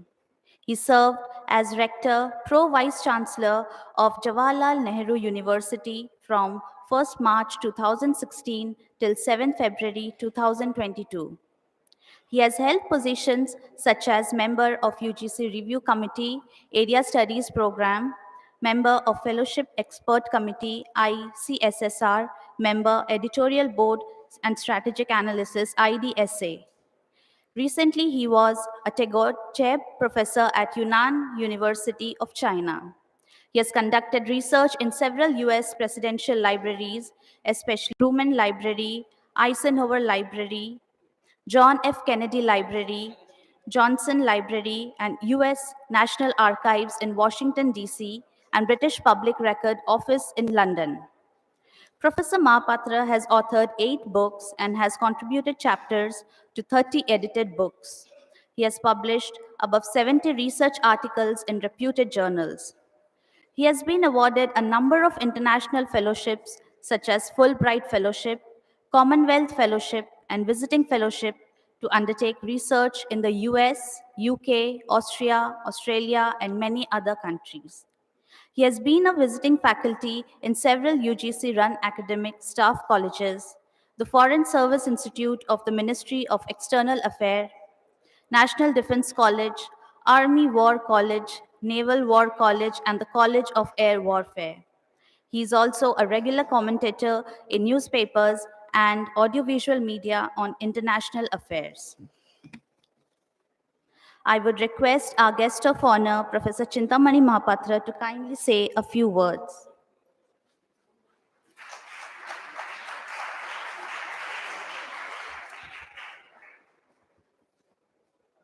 He served as Rector, Pro-Vice Chancellor of Jawaharlal Nehru University from 1st March 2016 till 7 February 2022. He has held positions such as member of UGC Review Committee, Area Studies Program, member of Fellowship Expert Committee, ICSSR, member Editorial Board and Strategic Analysis, IDSA. Recently, he was a Tagore Chair Professor at Yunnan University of China. He has conducted research in several US presidential libraries, especially Truman Library, Eisenhower Library, John F. Kennedy Library, Johnson Library, and U.S. National Archives in Washington, D.C., and British Public Record Office in London. Professor Mahapatra has authored 8 books and has contributed chapters to 30 edited books. He has published above 70 research articles in reputed journals. He has been awarded a number of international fellowships such as Fulbright Fellowship, Commonwealth Fellowship, and Visiting Fellowship to undertake research in the US, UK, Austria, Australia, and many other countries. He has been a visiting faculty in several UGC-run academic staff colleges, the Foreign Service Institute of the Ministry of External Affairs, National Defense College, Army War College, Naval War College, and the College of Air Warfare. He is also a regular commentator in newspapers and audiovisual media on international affairs. I would request our guest of honor, Professor Chintamani Mahapatra, to kindly say a few words.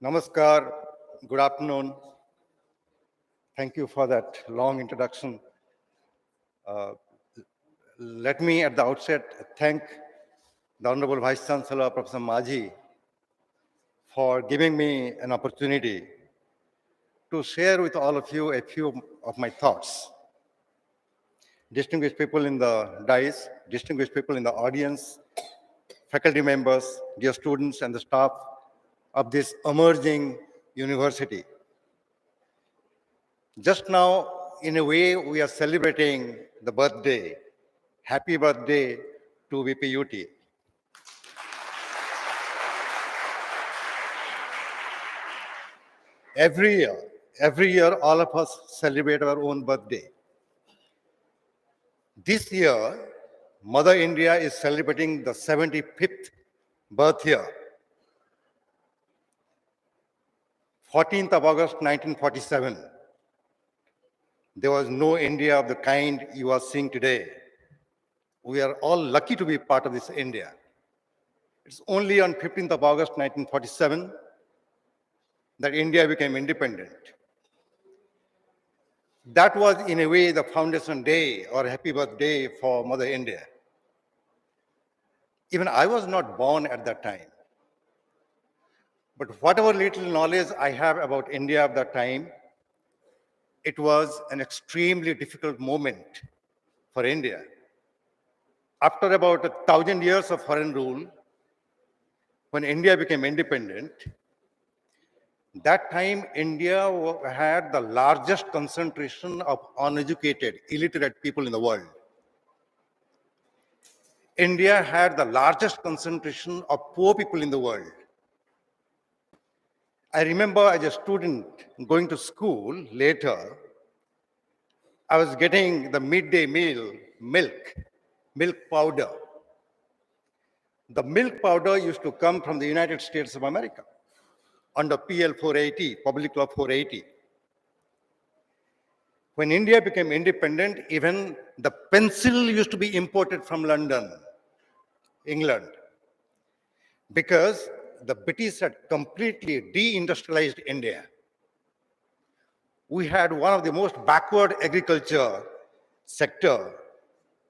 Namaskar, good afternoon. Thank you for that long introduction. Let me at the outset thank the Honorable Vice Chancellor, Professor Majhi, for giving me an opportunity to share with all of you a few of my thoughts. Distinguished people in the dais, distinguished people in the audience, faculty members, dear students, and the staff of this emerging university. Just now, in a way, we are celebrating the birthday. Happy birthday to BPUT. Every year, all of us celebrate our own birthday. This year, Mother India is celebrating the 75th birth year. 14th of August, 1947. There was no India of the kind you are seeing today. We are all lucky to be part of this India. It's only on 15th of August, 1947, that India became independent. That was, in a way, the foundation day or happy birthday for Mother India. Even I was not born at that time. But whatever little knowledge I have about India at that time, it was an extremely difficult moment for India. After about 1,000 years of foreign rule, when India became independent, that time India had the largest concentration of uneducated, illiterate people in the world. India had the largest concentration of poor people in the world. I remember as a student going to school later, I was getting the midday meal, milk powder. The milk powder used to come from the United States of America under PL 480, Public Law 480. When India became independent, even the pencil used to be imported from London, England, because the British had completely deindustrialized India. We had one of the most backward agriculture sector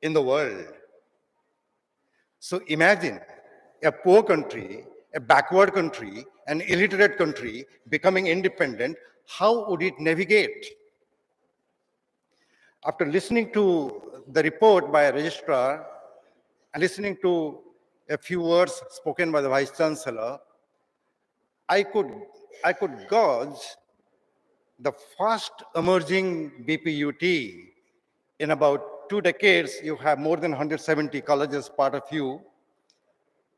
in the world. So imagine a poor country, a backward country, an illiterate country becoming independent. How would it navigate? After listening to the report by a registrar and listening to a few words spoken by the Vice Chancellor, I could gauge the fast emerging BPUT. In about 2 decades, you have more than 170 colleges part of you.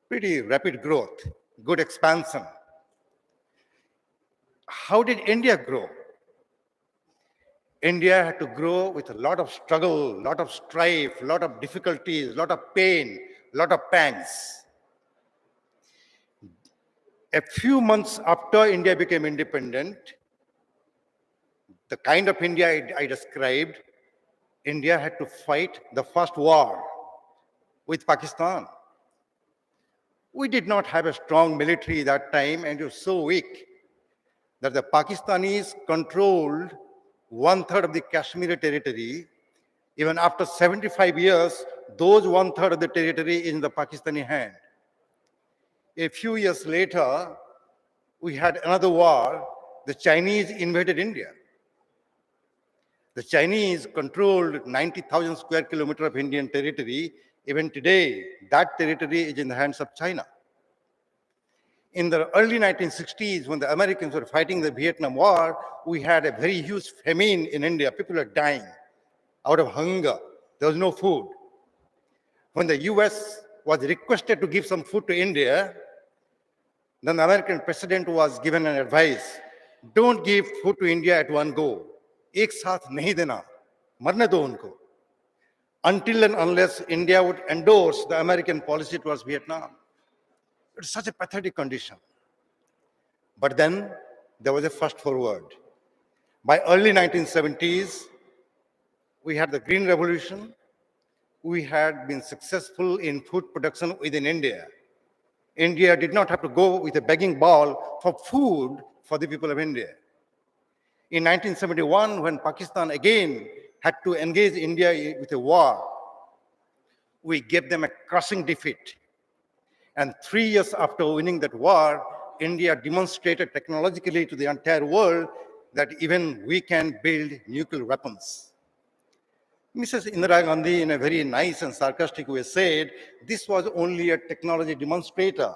Pretty rapid growth, good expansion. How did India grow? India had to grow with a lot of struggle, a lot of strife, a lot of difficulties, a lot of pain, a lot of pangs. A few months after India became independent, the kind of India I described, India had to fight the first war with Pakistan. We did not have a strong military that time, and it was so weak that the Pakistanis controlled one-third of the Kashmir territory. Even after 75 years, those one-third of the territory is in the Pakistani hand. A few years later, we had another war. The Chinese invaded India. The Chinese controlled 90,000 square kilometers of Indian territory. Even today, that territory is in the hands of China. In the early 1960s, when the Americans were fighting the Vietnam War, we had a very huge famine in India. People were dying out of hunger. There was no food. When the US was requested to give some food to India, then the American president was given an advice, don't give food to India at one go. एक साथ नहीं देना, मरने दो उनको. Until and unless India would endorse the American policy towards Vietnam. It's such a pathetic condition. But then there was a fast forward. By early 1970s, we had the Green Revolution. We had been successful in food production within India. India did not have to go with a begging bowl for food for the people of India. In 1971, when Pakistan again had to engage India with a war, we gave them a crushing defeat. And 3 years after winning that war, India demonstrated technologically to the entire world that even we can build nuclear weapons. Mrs. Indira Gandhi, in a very nice and sarcastic way, said this was only a technology demonstrator.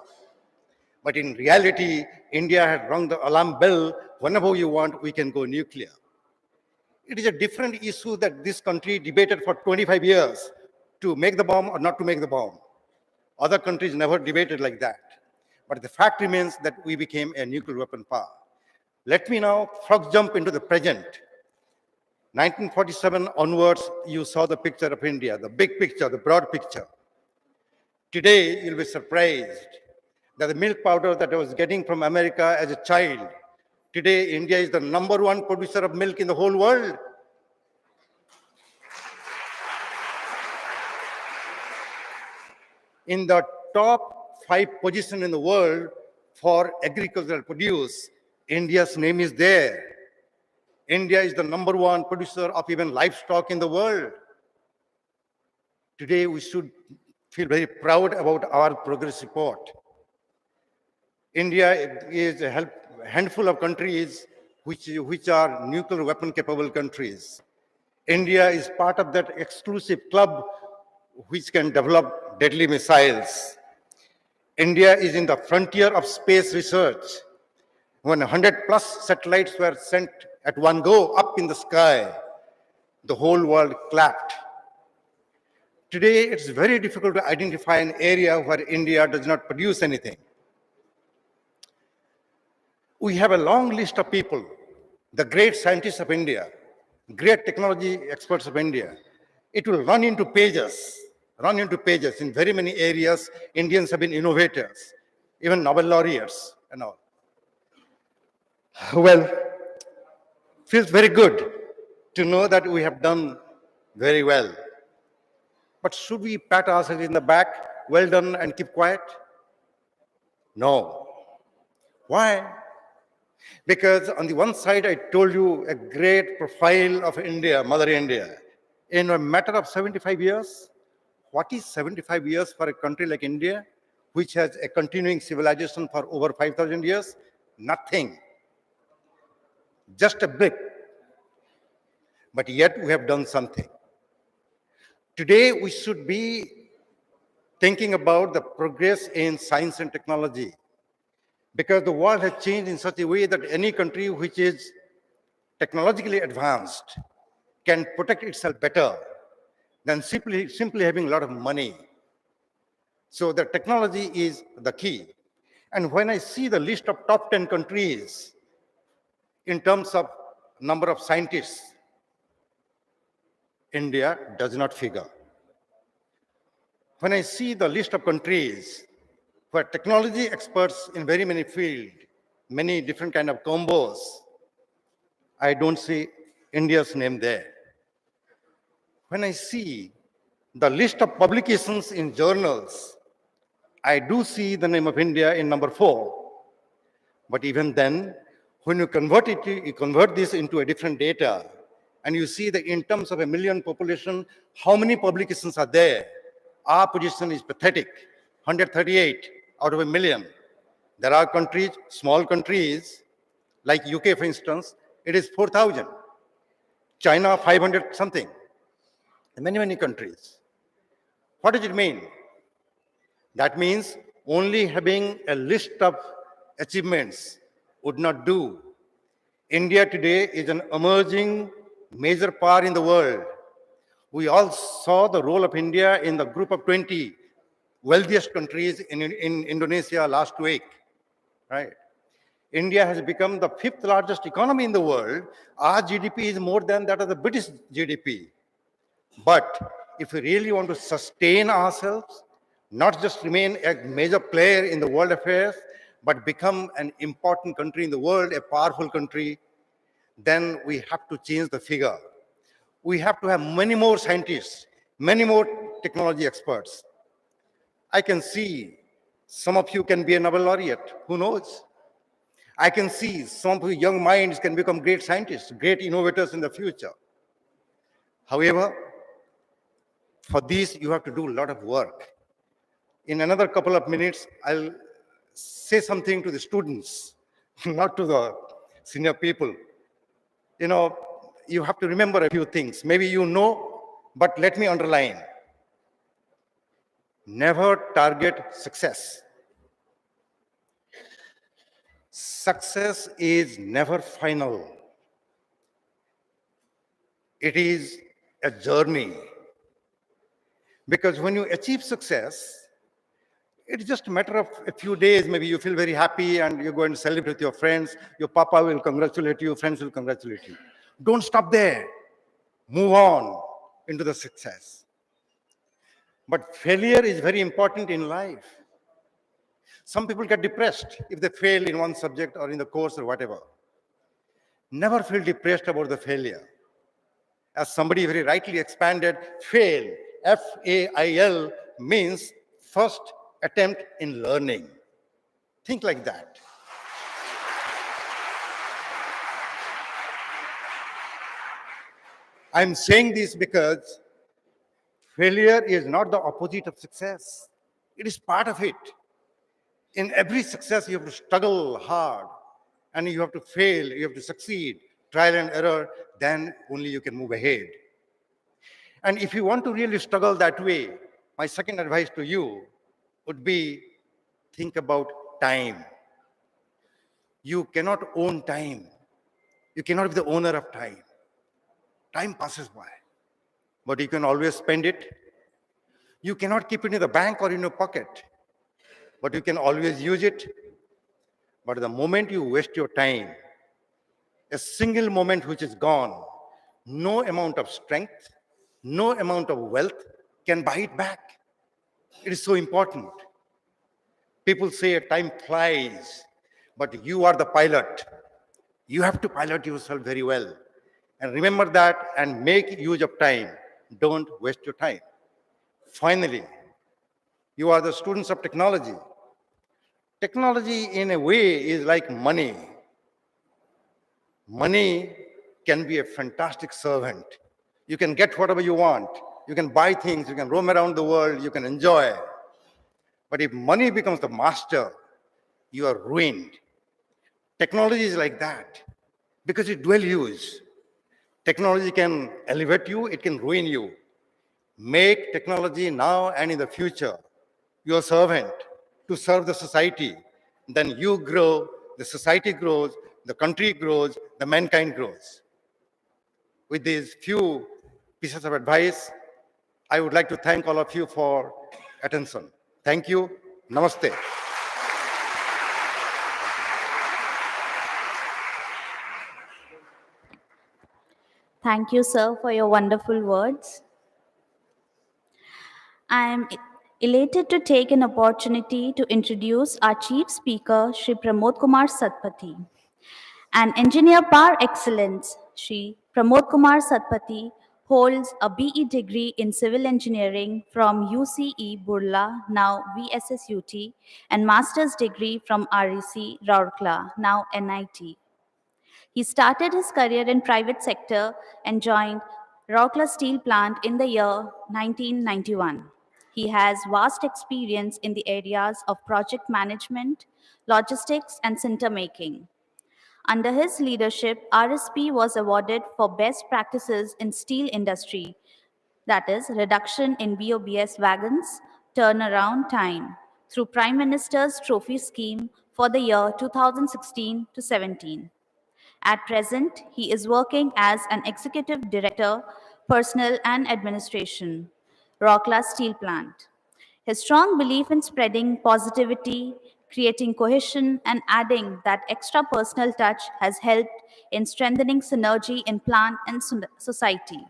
But in reality, India had rung the alarm bell. Whenever you want, we can go nuclear. It is a different issue that this country debated for 25 years to make the bomb or not to make the bomb. Other countries never debated like that. But the fact remains that we became a nuclear weapon power. Let me now first jump into the present. 1947 onwards, you saw the picture of India, the big picture, the broad picture. Today, you'll be surprised that the milk powder that I was getting from America as a child, today India is the #1 producer of milk in the whole world. In the top 5 position in the world for agricultural produce, India's name is there. India is the #1 producer of even livestock in the world. Today, we should feel very proud about our progress report. India is a handful of countries which are nuclear weapon capable countries. India is part of that exclusive club which can develop deadly missiles. India is in the frontier of space research. When 100+ satellites were sent at one go up in the sky, the whole world clapped. Today, it's very difficult to identify an area where India does not produce anything. We have a long list of people, the great scientists of India, great technology experts of India. It will run into pages. In very many areas. Indians have been innovators, even Nobel laureates and all. Well, feels very good to know that we have done very well. But should we pat ourselves in the back, well done, and keep quiet? No. Why? Because on the one side, I told you a great profile of India, Mother India. In a matter of 75 years, what is 75 years for a country like India, which has a continuing civilization for over 5,000 years? Nothing. Just a blip. But yet we have done something. Today, we should be thinking about the progress in science and technology, because the world has changed in such a way that any country which is technologically advanced can protect itself better than simply having a lot of money. So the technology is the key. And when I see the list of top 10 countries in terms of number of scientists, India does not figure. When I see the list of countries where technology experts in very many fields, many different kind of combos, I don't see India's name there. When I see the list of publications in journals, I do see the name of India in number 4. But even then, when you you convert this into a different data, and you see that in terms of a million population, how many publications are there? Our position is pathetic, 138 out of a million. There are countries, small countries, like UK, for instance, it is 4,000. China, 500 something. And many countries. What does it mean? That means only having a list of achievements would not do. India today is an emerging major power in the world. We all saw the role of India in the group of 20 wealthiest countries in Indonesia last week, right? India has become the 5th largest economy in the world. Our GDP is more than that of the British GDP. But if we really want to sustain ourselves, not just remain a major player in the world affairs, but become an important country in the world, a powerful country, then we have to change the figure. We have to have many more scientists, many more technology experts. I can see some of you can be a Nobel laureate, who knows? I can see some of you young minds can become great scientists, great innovators in the future. However, for this, you have to do a lot of work. In another couple of minutes, I'll say something to the students, not to the senior people. You know, you have to remember a few things. Maybe you know, but let me underline. Never target success. Success is never final. It is a journey. Because when you achieve success, it's just a matter of a few days. Maybe you feel very happy and you go and celebrate with your friends. Your papa will congratulate you, friends will congratulate you. Don't stop there. Move on into the success. But failure is very important in life. Some people get depressed if they fail in one subject or in the course or whatever. Never feel depressed about the failure. As somebody very rightly expanded, fail, F-A-I-L, means first attempt in learning. Think like that. I'm saying this because failure is not the opposite of success. It is part of it. In every success, you have to struggle hard and you have to fail, you have to succeed, trial and error, then only you can move ahead. And if you want to really struggle that way, my second advice to you would be think about time. You cannot own time. You cannot be the owner of time. Time passes by, but you can always spend it. You cannot keep it in the bank or in your pocket, but you can always use it. But the moment you waste your time, a single moment which is gone, no amount of strength, no amount of wealth can buy it back. It is so important. People say time flies, but you are the pilot. You have to pilot yourself very well. And remember that and make use of time. Don't waste your time. Finally, you are the students of technology. Technology, in a way, is like money. Money can be a fantastic servant. You can get whatever you want. You can buy things, you can roam around the world, you can enjoy. But if money becomes the master, you are ruined. Technology is like that because it's dual use. Technology can elevate you, it can ruin you. Make technology now and in the future your servant to serve the society. Then you grow, the society grows, the country grows, the mankind grows. With these few pieces of advice, I would like to thank all of you for attention. Thank you. Namaste. Thank you, sir, for your wonderful words. I am elated to take an opportunity to introduce our chief speaker, Shri Pramod Kumar Satpathy. An engineer par excellence, Shri Pramod Kumar Satpathy Holds a BE degree in civil engineering from UCE Burla, now VSSUT, and master's degree from REC Rourkela, now NIT. He started his career in private sector and joined Rourkela Steel Plant in the year 1991. He has vast experience in the areas of project management, logistics, and sinter making. Under his leadership, RSP was awarded for best practices in steel industry, that is, reduction in BOBS wagons, turnaround time, through Prime Minister's Trophy Scheme for the year 2016 to 17. At present, he is working as an Executive Director, Personnel and Administration, Rourkela Steel Plant. His strong belief in spreading positivity, creating cohesion, and adding that extra personal touch has helped in strengthening synergy in plant and society.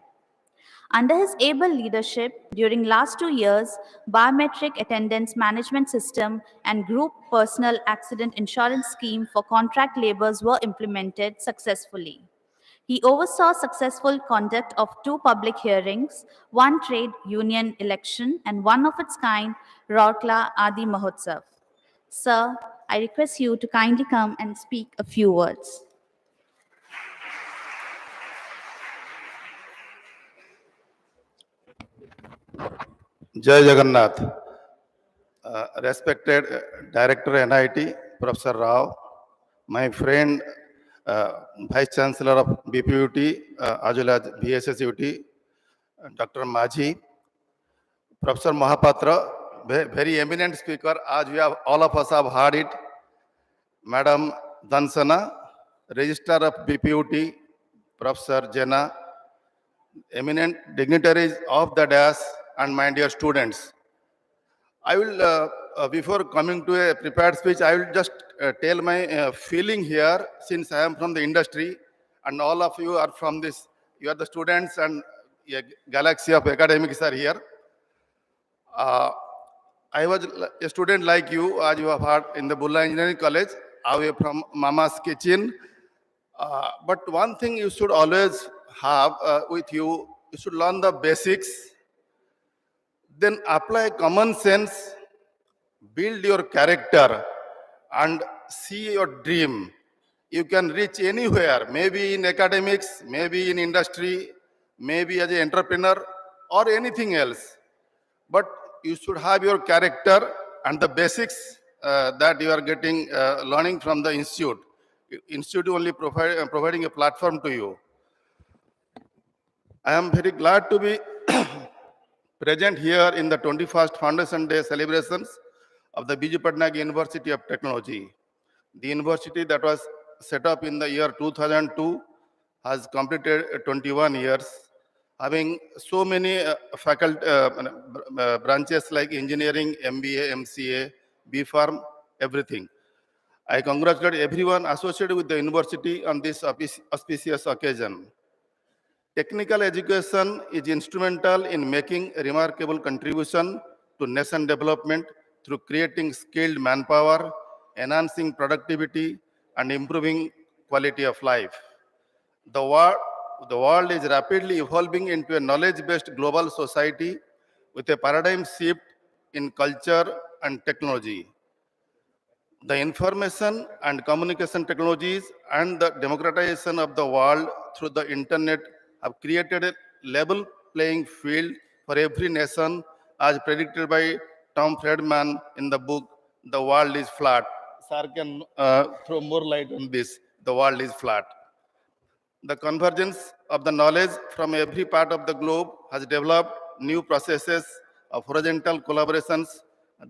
Under his able leadership, during last 2 years, biometric attendance management system and group personal accident insurance scheme for contract laborers were implemented successfully. He oversaw successful conduct of 2 public hearings, 1 trade union election, and one of its kind, Rourkela Adi Mahotsav. Sir, I request you to kindly come and speak a few words. Jai Jagannath. Respected Director NIT, Professor Rao, my friend, Vice Chancellor of BPUT, as well as VSSUT, Dr. Maji, Professor Mahapatra, very eminent speaker, as we have, all of us have heard it, Madam Dansana, Registrar of BPUT, Professor Jena, eminent dignitaries of the dais, and my dear students. I will, before coming to a prepared speech, I will just tell my feeling here, since I am from the industry and all of you are from this, you are the students and a galaxy of academics are here. I was a student like you, as you have heard, in the Bulla Engineering College, away from Mama's kitchen. But one thing you should always have with you, you should learn the basics, then apply common sense, build your character, and see your dream. You can reach anywhere, maybe in academics, maybe in industry, maybe as an entrepreneur, or anything else. But you should have your character and the basics that you are getting, learning from the institute. Institute only providing a platform to you. I am very glad to be present here in the 21st Foundation Day celebrations of the Biju Patnaik University of Technology. The university that was set up in the year 2002 has completed 21 years, having so many faculty branches like engineering, MBA, MCA, B.Pharm, everything. I congratulate everyone associated with the university on this auspicious occasion. Technical education is instrumental in making a remarkable contribution to nation development through creating skilled manpower, enhancing productivity, and improving quality of life. The world is rapidly evolving into a knowledge-based global society with a paradigm shift in culture and technology. The information and communication technologies and the democratization of the world through the internet have created a level playing field for every nation, as predicted by Tom Friedman in the book, The World is Flat. Sir can throw more light on this. The world is flat. The convergence of the knowledge from every part of the globe has developed new processes of horizontal collaborations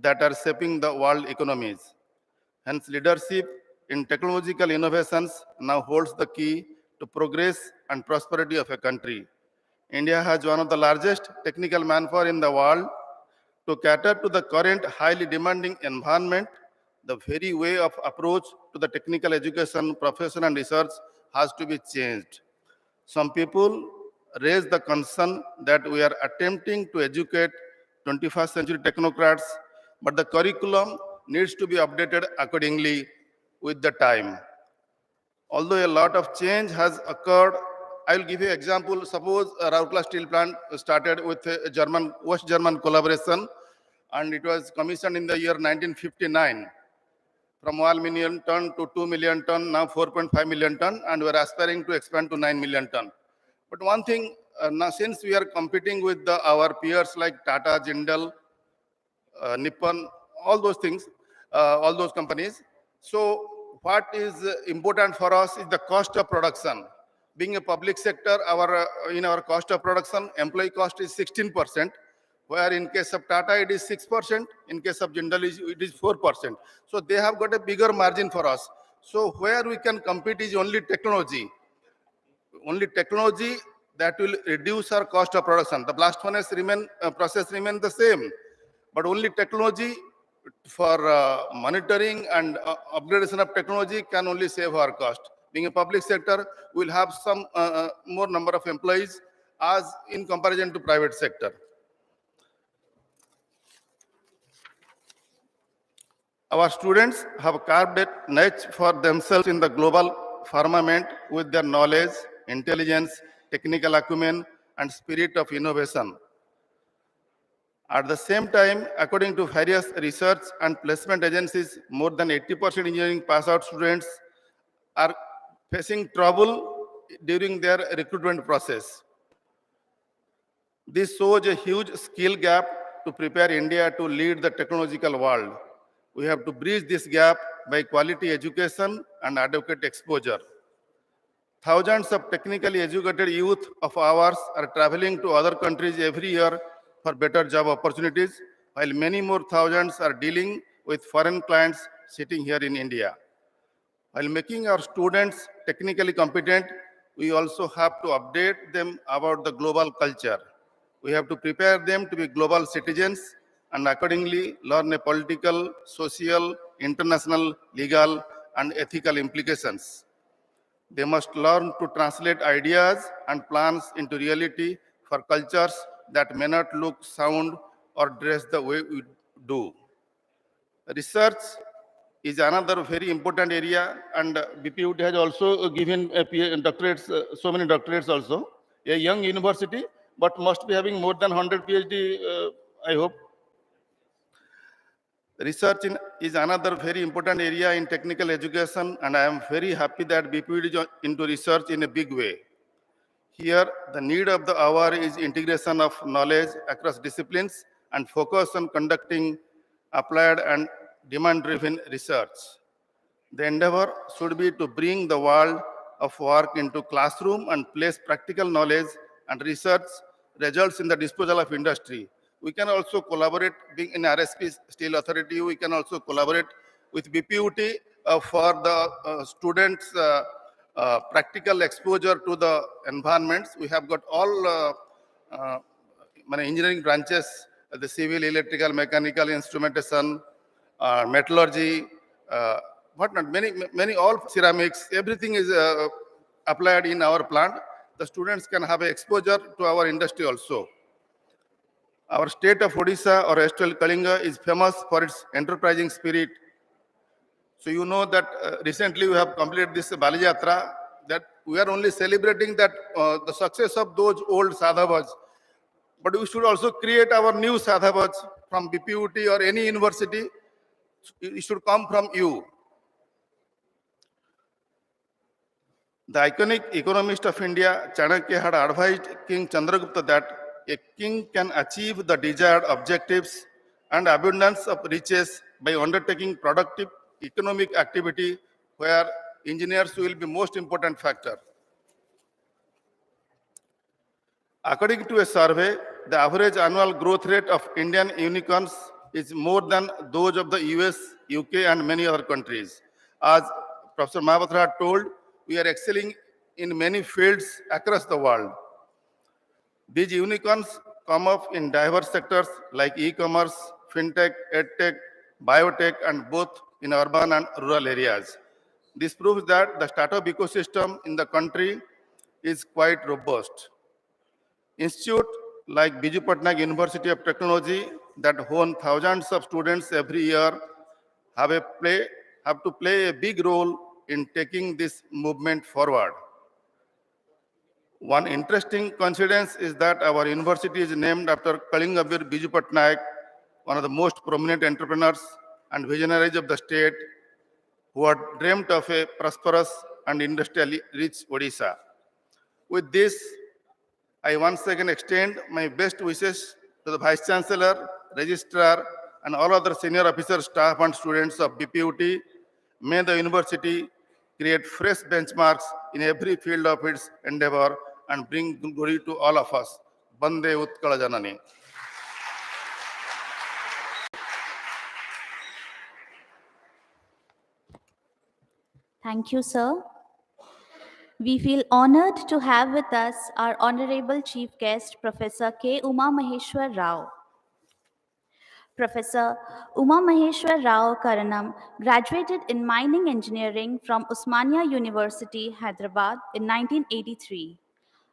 that are shaping the world economies. Hence, leadership in technological innovations now holds the key to progress and prosperity of a country. India has one of the largest technical manpower in the world. To cater to the current highly demanding environment, the very way of approach to the technical education, profession, and research has to be changed. Some people raise the concern that we are attempting to educate 21st century technocrats, but the curriculum needs to be updated accordingly with the time. Although a lot of change has occurred I will give you an example. Suppose Rourkela steel plant started with a West German collaboration, and it was commissioned in the year 1959. From 1 million ton to 2 million ton, now 4.5 million ton, and we are aspiring to expand to 9 million ton. But one thing, now since we are competing with our peers like Tata, Jindal, Nippon, all those things, all those companies. So what is important for us is the cost of production. Being a public sector, in our cost of production, employee cost is 16%, where in case of Tata it is 6%, in case of Jindal it is 4%. So they have got a bigger margin for us. So where we can compete is only technology that will reduce our cost of production. The blast furnace process remain the same, but only technology for monitoring and upgradation of technology can only save our cost. Being a public sector, we'll have some more number of employees as in comparison to private sector. Our students have carved a niche for themselves in the global firmament with their knowledge, intelligence, technical acumen, and spirit of innovation. At the same time, according to various research and placement agencies, more than 80% engineering pass-out students are facing trouble during their recruitment process. This shows a huge skill gap to prepare India to lead the technological world. We have to bridge this gap by quality education and adequate exposure. Thousands of technically educated youth of ours are traveling to other countries every year for better job opportunities, while many more thousands are dealing with foreign clients sitting here in India. While making our students technically competent, we also have to update them about the global culture. We have to prepare them to be global citizens and accordingly learn a political, social, international, legal, and ethical implications. They must learn to translate ideas and plans into reality for cultures that may not look, sound, or dress the way we do. Research is another very important area, and BPUT has also given doctorates, so many doctorates also. A young university, but must be having more than 100 PhD, I hope. Research is another very important area in technical education, and I am very happy that BPUT is into research in a big way. Here, the need of the hour is integration of knowledge across disciplines and focus on conducting applied and demand-driven research. The endeavor should be to bring the world of work into classroom and place practical knowledge and research results in the disposal of industry. We can also collaborate, being in RSP Steel Authority, we can also collaborate with BPUT for the students' practical exposure to the environments. We have got all engineering branches, the civil, electrical, mechanical, instrumentation, metallurgy, whatnot, many all ceramics, everything is applied in our plant. The students can have exposure to our industry also. Our state of Odisha or Astral Kalinga is famous for its enterprising spirit. So you know that recently we have completed this Bali Yatra, that we are only celebrating that the success of those old sadhavas, but we should also create our new sadhavas from BPUT or any university. It should come from you. The iconic economist of India, Chanakya, had advised King Chandragupta that a king can achieve the desired objectives and abundance of riches by undertaking productive economic activity where engineers will be most important factor. According to a survey, the average annual growth rate of Indian unicorns is more than those of the US, UK, and many other countries. As Professor Mahapatra told, we are excelling in many fields across the world. These unicorns come up in diverse sectors like e-commerce, fintech, edtech, biotech, and both in urban and rural areas. This proves that the startup ecosystem in the country is quite robust. Institute like Biju Patnaik University of Technology that hone thousands of students every year have to play a big role in taking this movement forward. One interesting coincidence is that our university is named after Kalingabir Biju Patnaik, one of the most prominent entrepreneurs and visionaries of the state, who had dreamt of a prosperous and industrially rich Odisha. With this, I once again extend my best wishes to the Vice Chancellor, Registrar, and all other senior officers, staff, and students of BPUT. May the university create fresh benchmarks in every field of its endeavor and bring glory to all of us. Bande Utkala Janani. Thank you, sir. We feel honored to have with us our Honorable Chief Guest, Professor K. Uma Maheshwar Rao. Professor Uma Maheshwar Rao Karanam graduated in mining engineering from Osmania University, Hyderabad in 1983.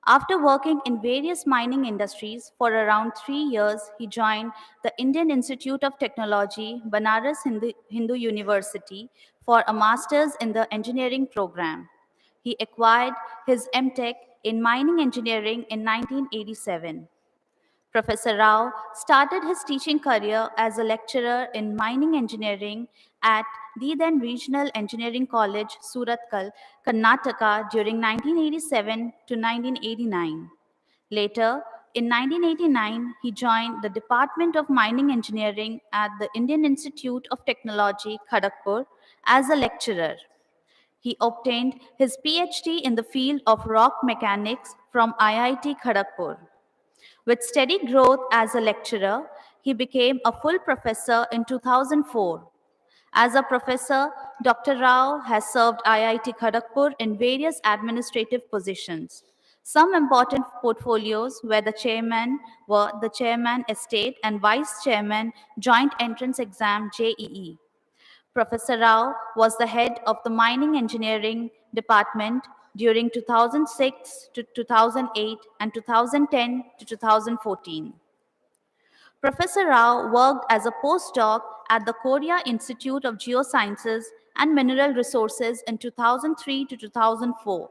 After working in various mining industries for around 3 years, he joined the Indian Institute of Technology, Banaras Hindu University, for a master's in the engineering program. He acquired his MTech in mining engineering in 1987. Professor Rao started his teaching career as a lecturer in mining engineering at the then Regional Engineering College, Suratkal, Karnataka during 1987 to 1989. Later, in 1989, he joined the Department of Mining Engineering at the Indian Institute of Technology, Kharagpur, as a lecturer. He obtained his PhD in the field of rock mechanics from IIT Kharagpur. With steady growth as a lecturer, he became a full professor in 2004. As a professor, Dr. Rao has served IIT Kharagpur in various administrative positions. Some important portfolios were the chairman estate and vice chairman joint entrance exam JEE. Professor Rao was the head of the mining engineering department during 2006 to 2008 and 2010 to 2014. Professor Rao worked as a postdoc at the Korea Institute of Geosciences and Mineral Resources in 2003 to 2004.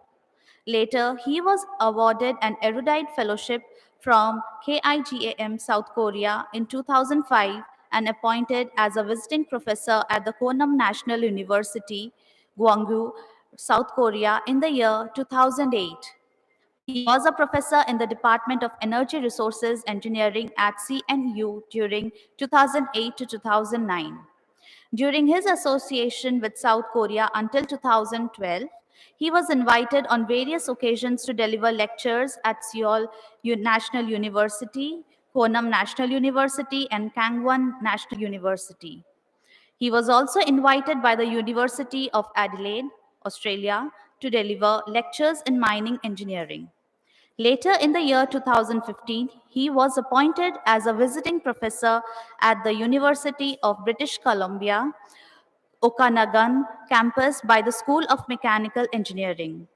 Later, he was awarded an erudite fellowship from KIGAM South Korea in 2005 and appointed as a visiting professor at the Konam National University, Gwangju, South Korea in the year 2008. He was a professor in the Department of Energy Resources Engineering at CNU during 2008 to 2009. During his association with South Korea until 2012, he was invited on various occasions to deliver lectures at Seoul National University, Konam National University, and Kangwon National University. He was also invited by the University of Adelaide, Australia, to deliver lectures in mining engineering. Later in the year 2015, he was appointed as a visiting professor at the University of British Columbia, Okanagan campus by the School of Mechanical Engineering.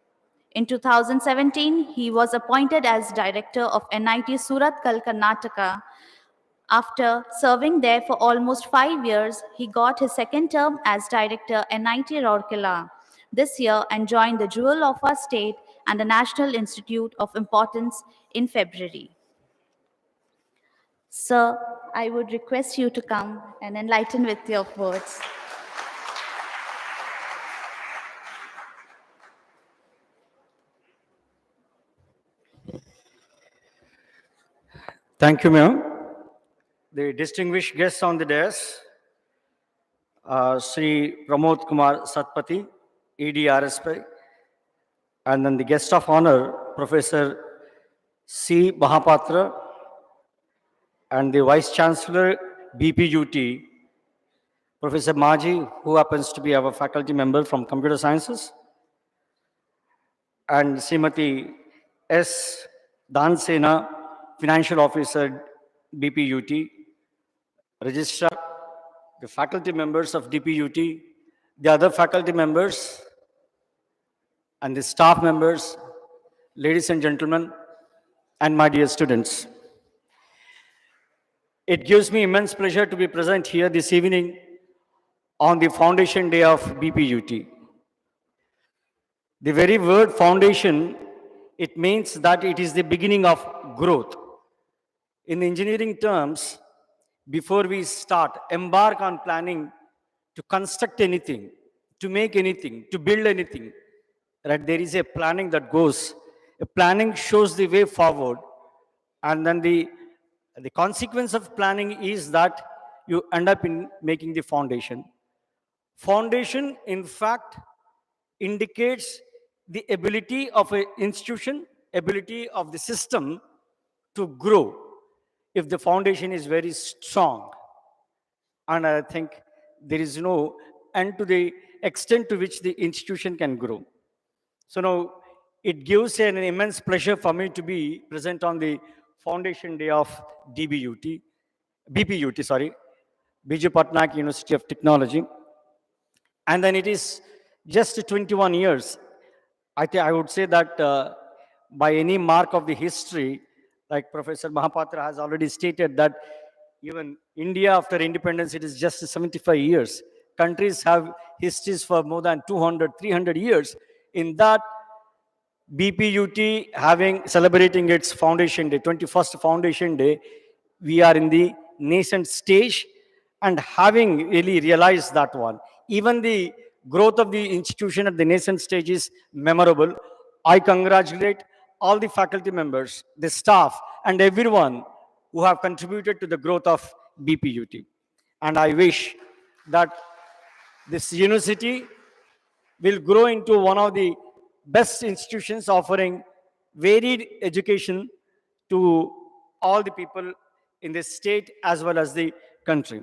In 2017, he was appointed as director of NIT Suratkal, Karnataka. After serving there for almost 5 years, he got his second term as director NIT Rourkela this year and joined the Jewel of our state and the National Institute of Importance in February. Sir, I would request you to come and enlighten with your words. Thank you, ma'am. The distinguished guests on the dais, Sri Pramod Kumar Satpathy, EDRSP, and then the guest of honor, Professor C. Mahapatra, and the Vice Chancellor, BPUT, Professor Maji, who happens to be our faculty member from Computer Sciences, and Srimati S. Dansena, Financial Officer, BPUT, Registrar, the faculty members of DPUT, the other faculty members, and the staff members, ladies and gentlemen, and my dear students. It gives me immense pleasure to be present here this evening on the foundation day of BPUT. The very word foundation It means that it is the beginning of growth. In engineering terms, before we start, embark on planning to construct anything, to make anything, to build anything, right? There is a planning that goes. A planning shows the way forward, and then the consequence of planning is that you end up in making the foundation. Foundation, in fact, indicates the ability of an institution, ability of the system to grow if the foundation is very strong. And I think there is no end to the extent to which the institution can grow. So now it gives an immense pleasure for me to be present on the foundation day of BPUT, sorry, Biju Patnaik University of Technology. And then it is just 21 years. I would say that by any mark of the history, like Professor Mahapatra has already stated that even India after independence, it is just 75 years. Countries have histories for more than 200, 300 years. In that, BPUT celebrating its foundation day, 21st foundation day, we are in the nascent stage, and having really realized that one, even the growth of the institution at the nascent stage is memorable. I congratulate all the faculty members, the staff, and everyone who have contributed to the growth of BPUT. And I wish that this university will grow into one of the best institutions offering varied education to all the people in the state as well as the country.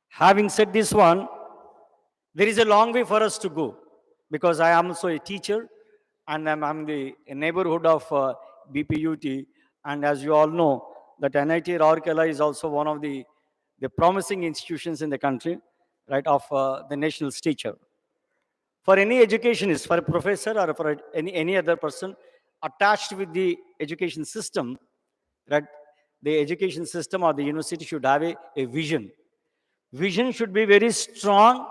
Having said this one, there is a long way for us to go because I am also a teacher and I'm the neighborhood of BPUT. And as you all know, that NIT Rourkela is also one of the promising institutions in the country, right, of the national stature. For any educationist, for a professor or for any other person attached with the education system, right, the education system or the university should have a vision. Vision should be very strong.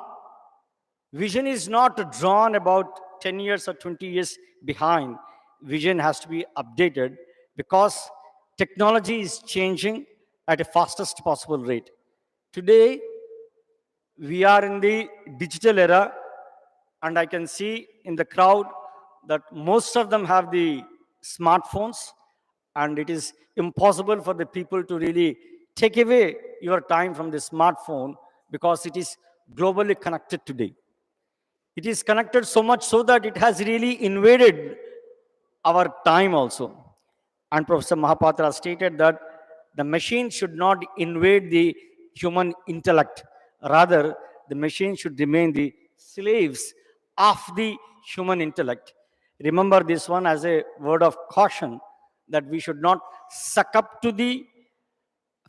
Vision is not drawn about 10 years or 20 years behind. Vision has to be updated because technology is changing at a fastest possible rate. Today, we are in the digital era, and I can see in the crowd that most of them have the smartphones, and it is impossible for the people to really take away your time from the smartphone because it is globally connected today. It is connected so much so that it has really invaded our time also. And Professor Mahapatra stated that the machine should not invade the human intellect. Rather, the machine should remain the slaves of the human intellect. Remember this one as a word of caution that we should not suck up to the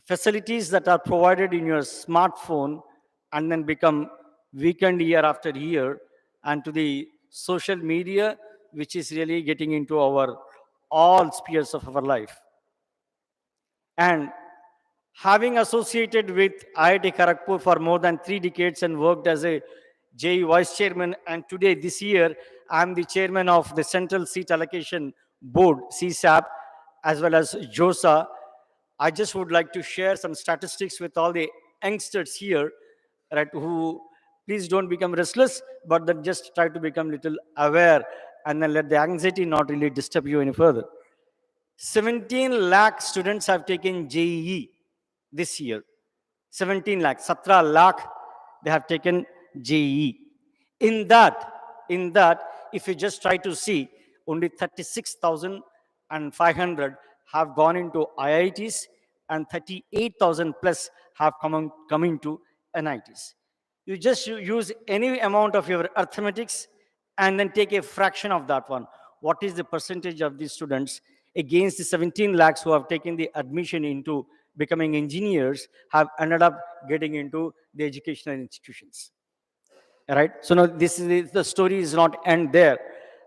facilities that are provided in your smartphone and then become weakened year after year, and to the social media, which is really getting into our all spheres of our life. And having associated with IIT Kharagpur for more than 3 decades and worked as a JE Vice Chairman, and today, this year, I'm the Chairman of the Central Seat Allocation Board, CSAP, as well as JOSA. I just would like to share some statistics with all the youngsters here, right, who please don't become restless, but then just try to become little aware and then let the anxiety not really disturb you any further. 17 lakh students have taken JEE this year. 17 lakh, 17 lakh, they have taken JEE. In that, if you just try to see, only 36,500 have gone into IITs and 38,000 plus have come into NITs. You just use any amount of your arithmetics and then take a fraction of that one. What is the percentage of these students against the 17 lakhs who have taken the admission into becoming engineers have ended up getting into the educational institutions? All right. So now the story is not end there.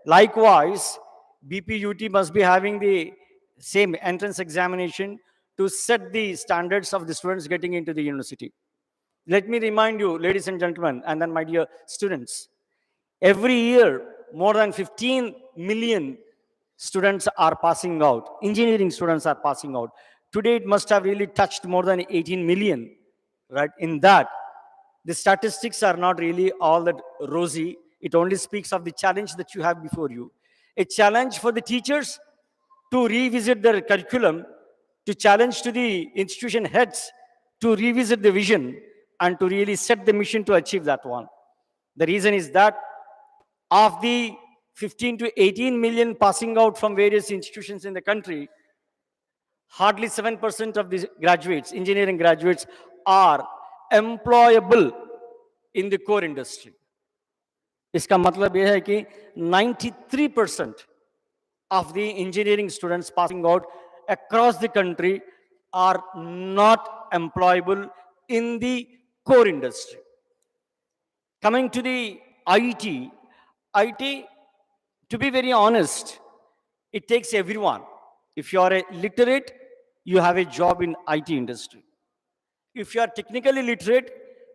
Likewise, BPUT must be having the same entrance examination to set the standards of the students getting into the university. Let me remind you, ladies and gentlemen, and then my dear students, every year, more than 15 million students are passing out, engineering students are passing out. Today, it must have really touched more than 18 million, right? In that, the statistics are not really all that rosy. It only speaks of the challenge that you have before you. A challenge for the teachers to revisit their curriculum, to challenge to the institution heads to revisit the vision and to really set the mission to achieve that one. The reason is that of the 15 to 18 million passing out from various institutions in the country, hardly 7% of these graduates, engineering graduates, are employable in the core industry. इसका मतलब यह है कि 93% of the engineering students passing out across the country are not employable in the core industry. Coming to the IT, to be very honest, it takes everyone. If you are a literate, you have a job in IT industry. If you are technically literate,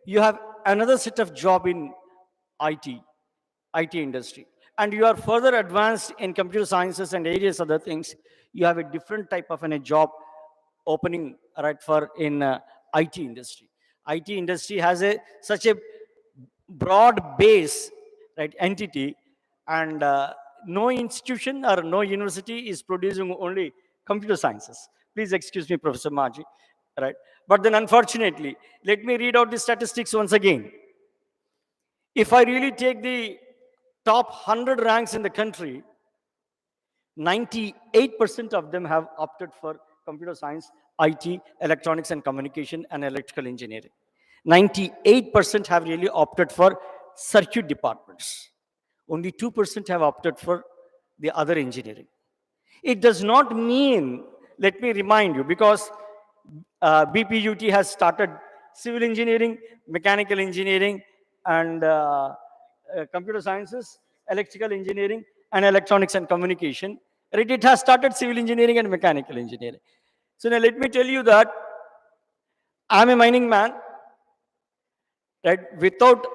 you have another set of job in IT industry. And you are further advanced in computer sciences and various other things, you have a different type of a job opening right for in IT industry. IT industry has such a broad base, right, entity, and no institution or no university is producing only computer sciences. Please excuse me, Professor Maji, right? But then unfortunately, let me read out the statistics once again. If I really take the top 100 ranks in the country, 98% of them have opted for computer science, IT, electronics and communication, and electrical engineering. 98% have really opted for circuit departments. Only 2% have opted for the other engineering. It does not mean, let me remind you, because BPUT has started civil engineering, mechanical engineering, and computer sciences, electrical engineering, and electronics and communication. Right? It has started civil engineering and mechanical engineering. So now let me tell you that I'm a mining man. Right? Without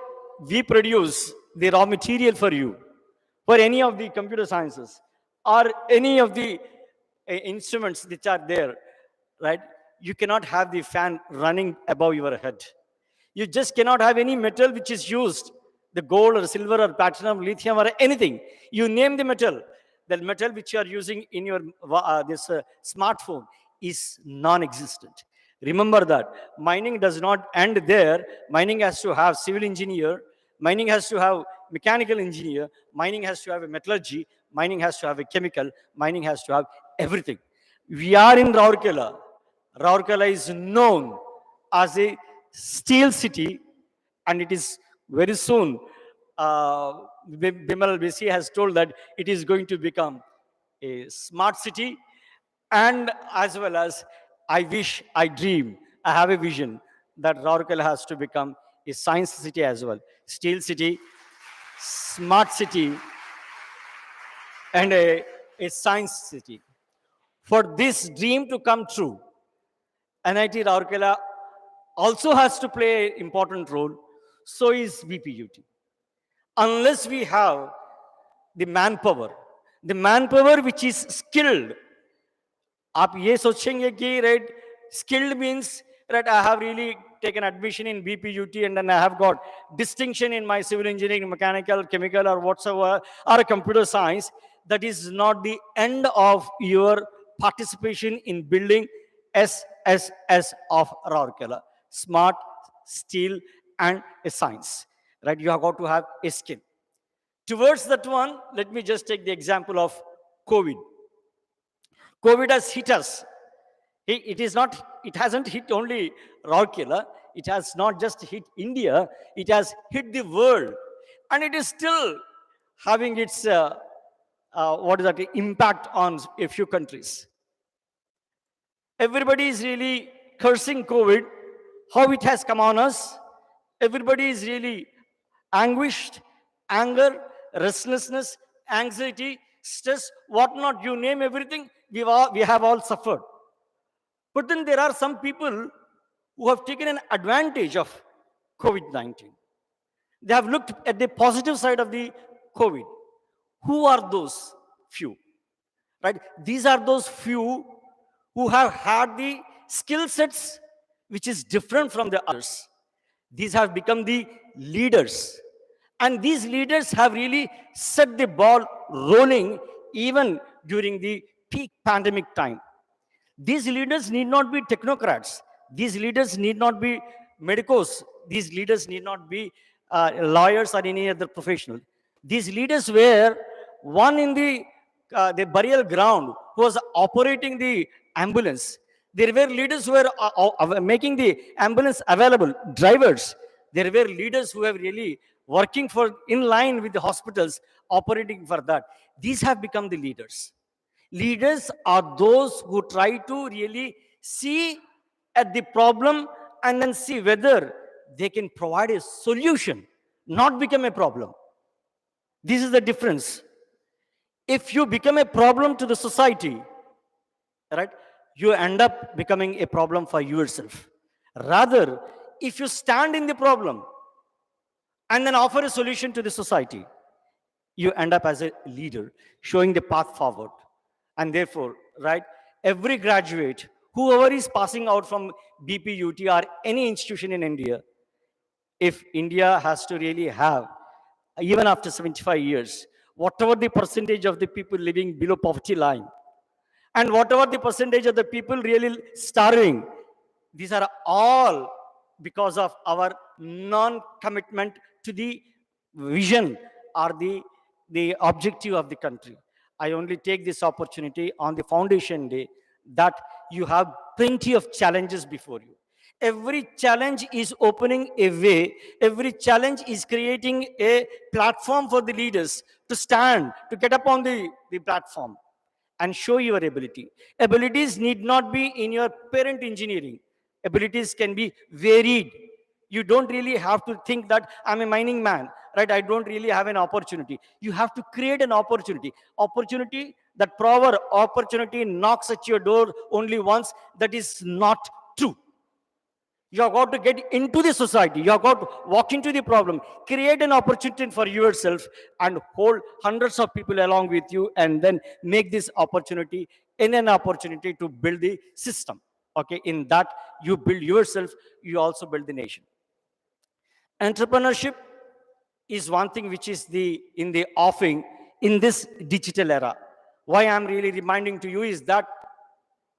we produce the raw material for you, for any of the computer sciences or any of the instruments which are there, right? You cannot have the fan running above your head. You just cannot have any metal which is used, the gold or silver or platinum, lithium or anything. You name the metal which you are using in your smartphone is non-existent. Remember that mining does not end there. Mining has to have civil engineer, mining has to have mechanical engineer, mining has to have a metallurgy, mining has to have a chemical, mining has to have everything. We are in Rourkela. Rourkela is known as a steel city, and it is very soon, Bimal Besi has told that it is going to become a smart city, and as well as I wish, I dream, I have a vision that Rourkela has to become a science city as well. Steel city, smart city, and a science city. For this dream to come true, NIT Rourkela also has to play an important role, so is BPUT. Unless we have the manpower which is skilled, आप ये सोचेंगे कि right, skilled means right, I have really taken admission in BPUT and then I have got distinction in my civil engineering, mechanical, chemical or whatsoever, or a computer science. That is not the end of your participation in building SSS of Rourkela. Smart, steel, and a science. Right? You have got to have a skill. Towards that one, let me just take the example of COVID. COVID has hit us. It hasn't hit only Rourkela. It has not just hit India. It has hit the world. And it is still having its, impact on a few countries. Everybody is really cursing COVID, how it has come on us. Everybody is really anguished, anger, restlessness, anxiety, stress, whatnot, you name everything, we have all suffered. But then there are some people who have taken an advantage of COVID-19. They have looked at the positive side of the COVID. Who are those few? right? These are those few who have had the skill sets which is different from the others. These have become the leaders. And these leaders have really set the ball rolling even during the peak pandemic time. These leaders need not be technocrats. These leaders need not be medicos. These leaders need not be lawyers or any other professional. These leaders were one in the burial ground who was operating the ambulance. There were leaders who were making the ambulance available, drivers. There were leaders who were really working for in line with the hospitals, operating for that. These have become the leaders. Leaders are those who try to really see at the problem and then see whether they can provide a solution, not become a problem. This is the difference. If you become a problem to the society, right, you end up becoming a problem for yourself. Rather, if you stand in the problem and then offer a solution to the society, you end up as a leader, showing the path forward. And therefore, right, every graduate, whoever is passing out from BPUT or any institution in India, if India has to really have, even after 75 years, whatever the percentage of the people living below poverty line, and whatever the percentage of the people really starving, these are all because of our non-commitment to the vision or the objective of the country. I only take this opportunity on the foundation day that you have plenty of challenges before you. Every challenge is opening a way. Every challenge is creating a platform for the leaders to stand, to get up on the platform and show your ability. Abilities need not be in your parent engineering. Abilities can be varied. You don't really have to think that I'm a mining man, right? I don't really have an opportunity. You have to create an opportunity. Opportunity, that proper opportunity knocks at your door only once. That is not true. You have got to get into the society. You have got to walk into the problem, create an opportunity for yourself, and hold hundreds of people along with you, and then make this opportunity in an opportunity to build the system. Okay, in that you build yourself, you also build the nation. Entrepreneurship is one thing which is in the offing in this digital era. Why I'm really reminding to you is that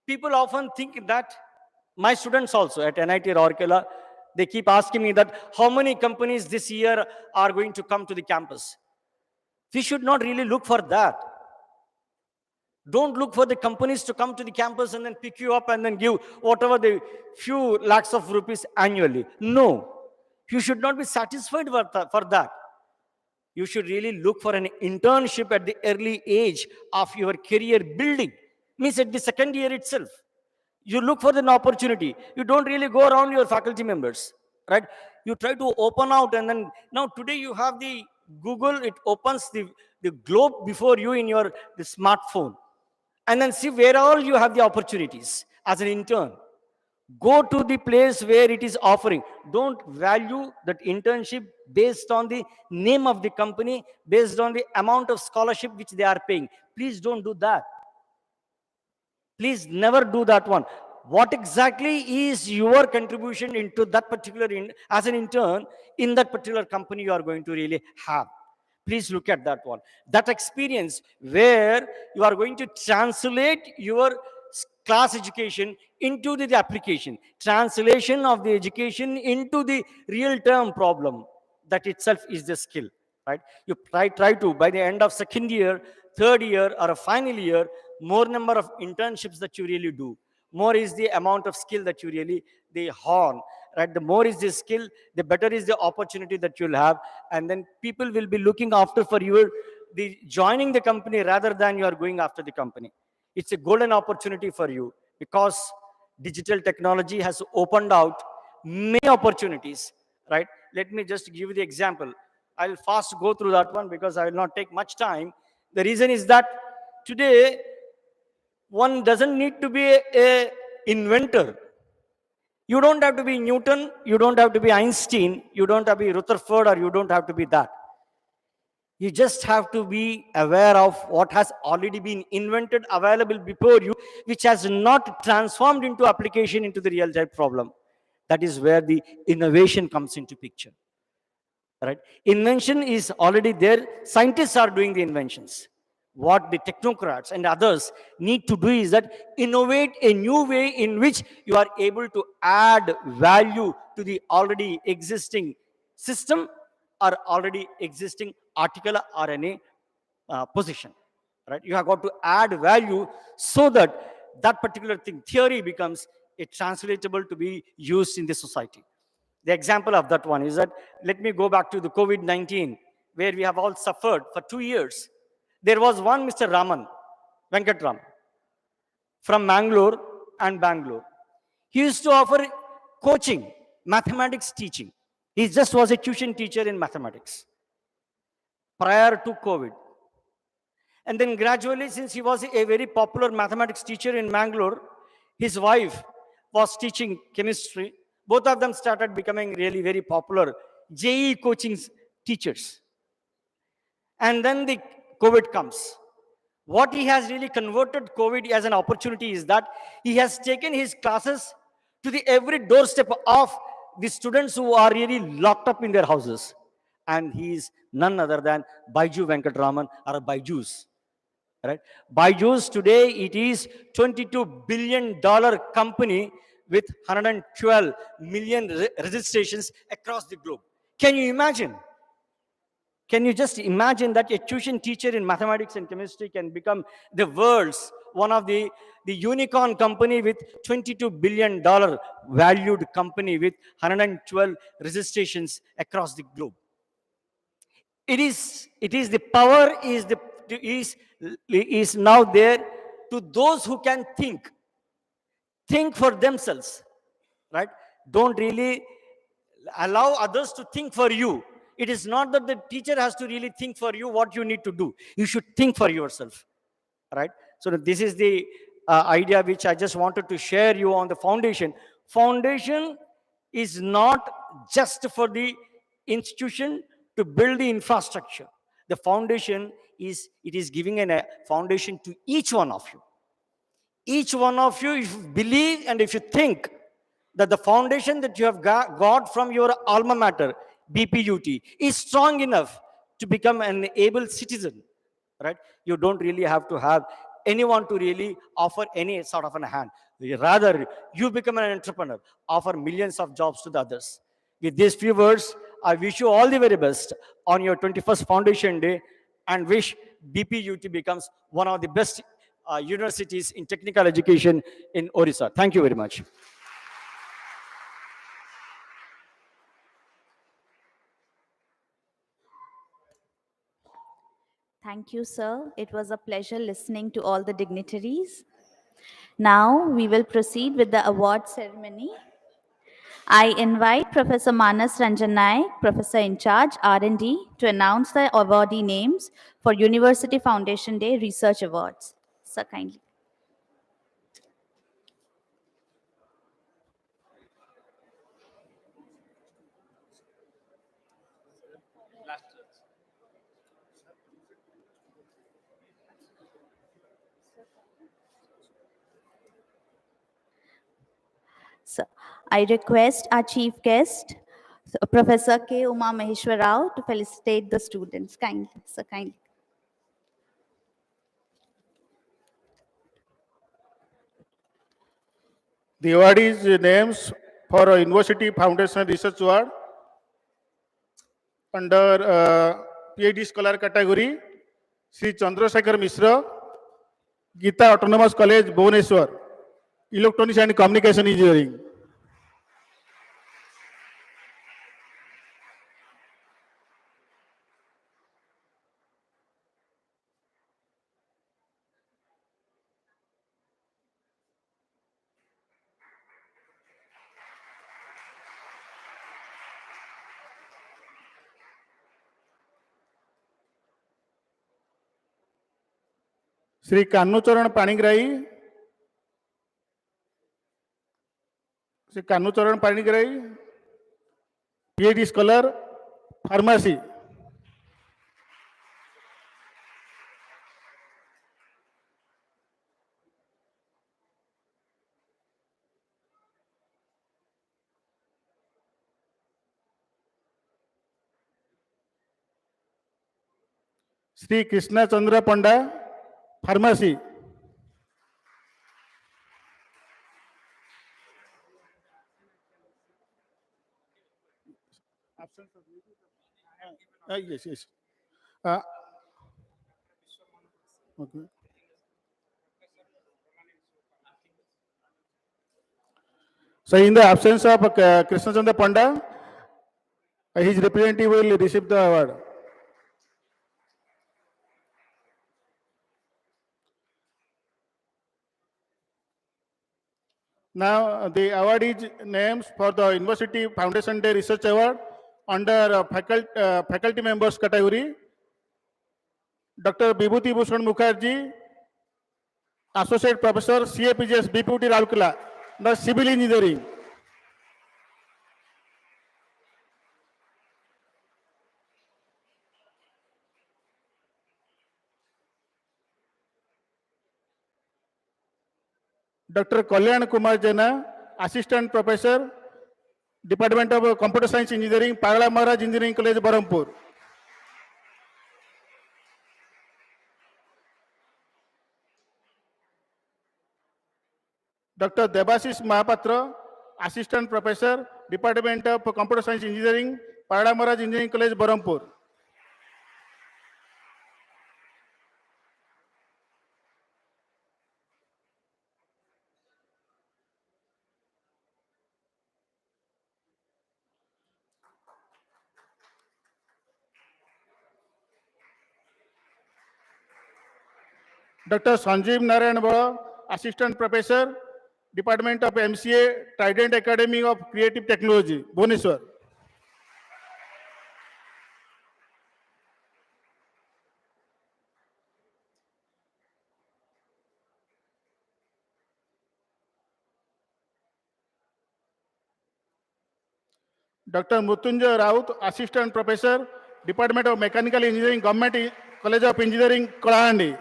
people often think that, my students also at NIT Rourkela, they keep asking me that how many companies this year are going to come to the campus. We should not really look for that. Don't look for the companies to come to the campus and then pick you up and then give whatever the few lakhs of rupees annually. No, you should not be satisfied for that. You should really look for an internship at the early age of your career building. Means at the second year itself. You look for an opportunity. You don't really go around your faculty members, right? You try to open out, and then now today you have the Google, it opens the globe before you in the smartphone. And then see where all you have the opportunities as an intern. Go to the place where it is offering. Don't value that internship based on the name of the company, based on the amount of scholarship which they are paying. Please don't do that. Please never do that one. What exactly is your contribution into that particular, as an intern, in that particular company you are going to really have? Please look at that one. That experience where you are going to translate your class education into the application. Translation of the education into the real-term problem. That itself is the skill, right? You try to, by the end of second year, third year, or a final year, more number of internships that you really do. More is the amount of skill that you really, they hone, right? The more is the skill, the better is the opportunity that you'll have. And then people will be looking after for you, joining the company rather than you are going after the company. It's a golden opportunity for you because digital technology has opened out many opportunities, right? Let me just give you the example. I'll fast go through that one because I will not take much time. The reason is that today, one doesn't need to be a inventor. You don't have to be Newton, you don't have to be Einstein, you don't have to be Rutherford, or you don't have to be that. You just have to be aware of what has already been invented, available before you, which has not transformed into application into the real type problem. That is where the innovation comes into picture. Right? Invention is already there. Scientists are doing the inventions. What the technocrats and others need to do is that innovate a new way in which you are able to add value to the already existing system or already existing article RNA position. Right? You have got to add value so that that particular thing, theory, becomes a translatable to be used in the society. The example of that one is that, let me go back to the COVID-19, where we have all suffered for 2 years. There was one Mr. Venkatram, from Mangalore and Bangalore. He used to offer coaching, mathematics teaching. He just was a tuition teacher in mathematics prior to COVID. And then gradually, since he was a very popular mathematics teacher in Mangalore, his wife was teaching chemistry. Both of them started becoming really very popular JEE coaching teachers. And then the COVID comes. What he has really converted COVID as an opportunity is that he has taken his classes to the every doorstep of the students who are really locked up in their houses. And he is none other than Baiju Venkatraman, or Baijus. Right? Baijus today, it is $22 billion company with 112 million registrations across the globe. Can you imagine? Can you just imagine that a tuition teacher in mathematics and chemistry can become the world's one of the unicorn company with $22 billion valued company with 112 registrations across the globe? It is the power is now there to those who can think for themselves, right? Don't really allow others to think for you. It is not that the teacher has to really think for you what you need to do. You should think for yourself, right? So this is the idea which I just wanted to share you on the foundation. Foundation is not just for the institution to build the infrastructure. The foundation is giving a foundation to each one of you. Each one of you, if you believe and if you think that the foundation that you have got from your alma mater, BPUT, is strong enough to become an able citizen, right? You don't really have to have anyone to really offer any sort of a hand. Rather, you become an entrepreneur, offer millions of jobs to the others. With these few words, I wish you all the very best on your 21st Foundation Day, and wish BPUT becomes one of the best universities in technical education in Odisha. Thank you very much. Thank you, sir. It was a pleasure listening to all the dignitaries. Now we will proceed with the award ceremony. I invite Professor Manas Ranjan Naik, Professor in charge R&D, to announce the awardee names for University Foundation Day Research Awards. Sir, kindly. So, I request our chief guest, Professor K. Uma Maheshwar Rao, to felicitate the students. Kindly, sir, kindly. The awardees' names for University Foundation Research Award under PhD Scholar category: Sri Chandrasekhar Mishra, Gita Autonomous College, Bhubaneswar, Electronics and Communication Engineering. Sri Kanucharan Panigrahi, PhD Scholar, Pharmacy. Sri Krishna Chandra Panda, Pharmacy. Yes, yes. Okay. So, in the absence of Krishna Chandra Panda, his representative will receive the award. Now, the award is names for the University Foundation Day Research Award under faculty members category. Dr. Vibhuti Bhushan Mukherjee, Associate Professor, CAPGS, BPUT Raurkela, the Civil Engineering. Dr. Kalyan Kumar Jena, Assistant Professor, Department of Computer Science Engineering, Pagala Maharaj Engineering College, Barampur. Dr. Debashis Mahapatra, Assistant Professor, Department of Computer Science Engineering, Pagala Maharaj Engineering College, Barampur. Dr. Sanjeev Narayan Bala, Assistant Professor, Department of MCA, Trident Academy of Creative Technology, Bhubaneswar. Dr. Mrutyunjay Raut, Assistant Professor, Department of Mechanical Engineering, Government College of Engineering, Kalahandi.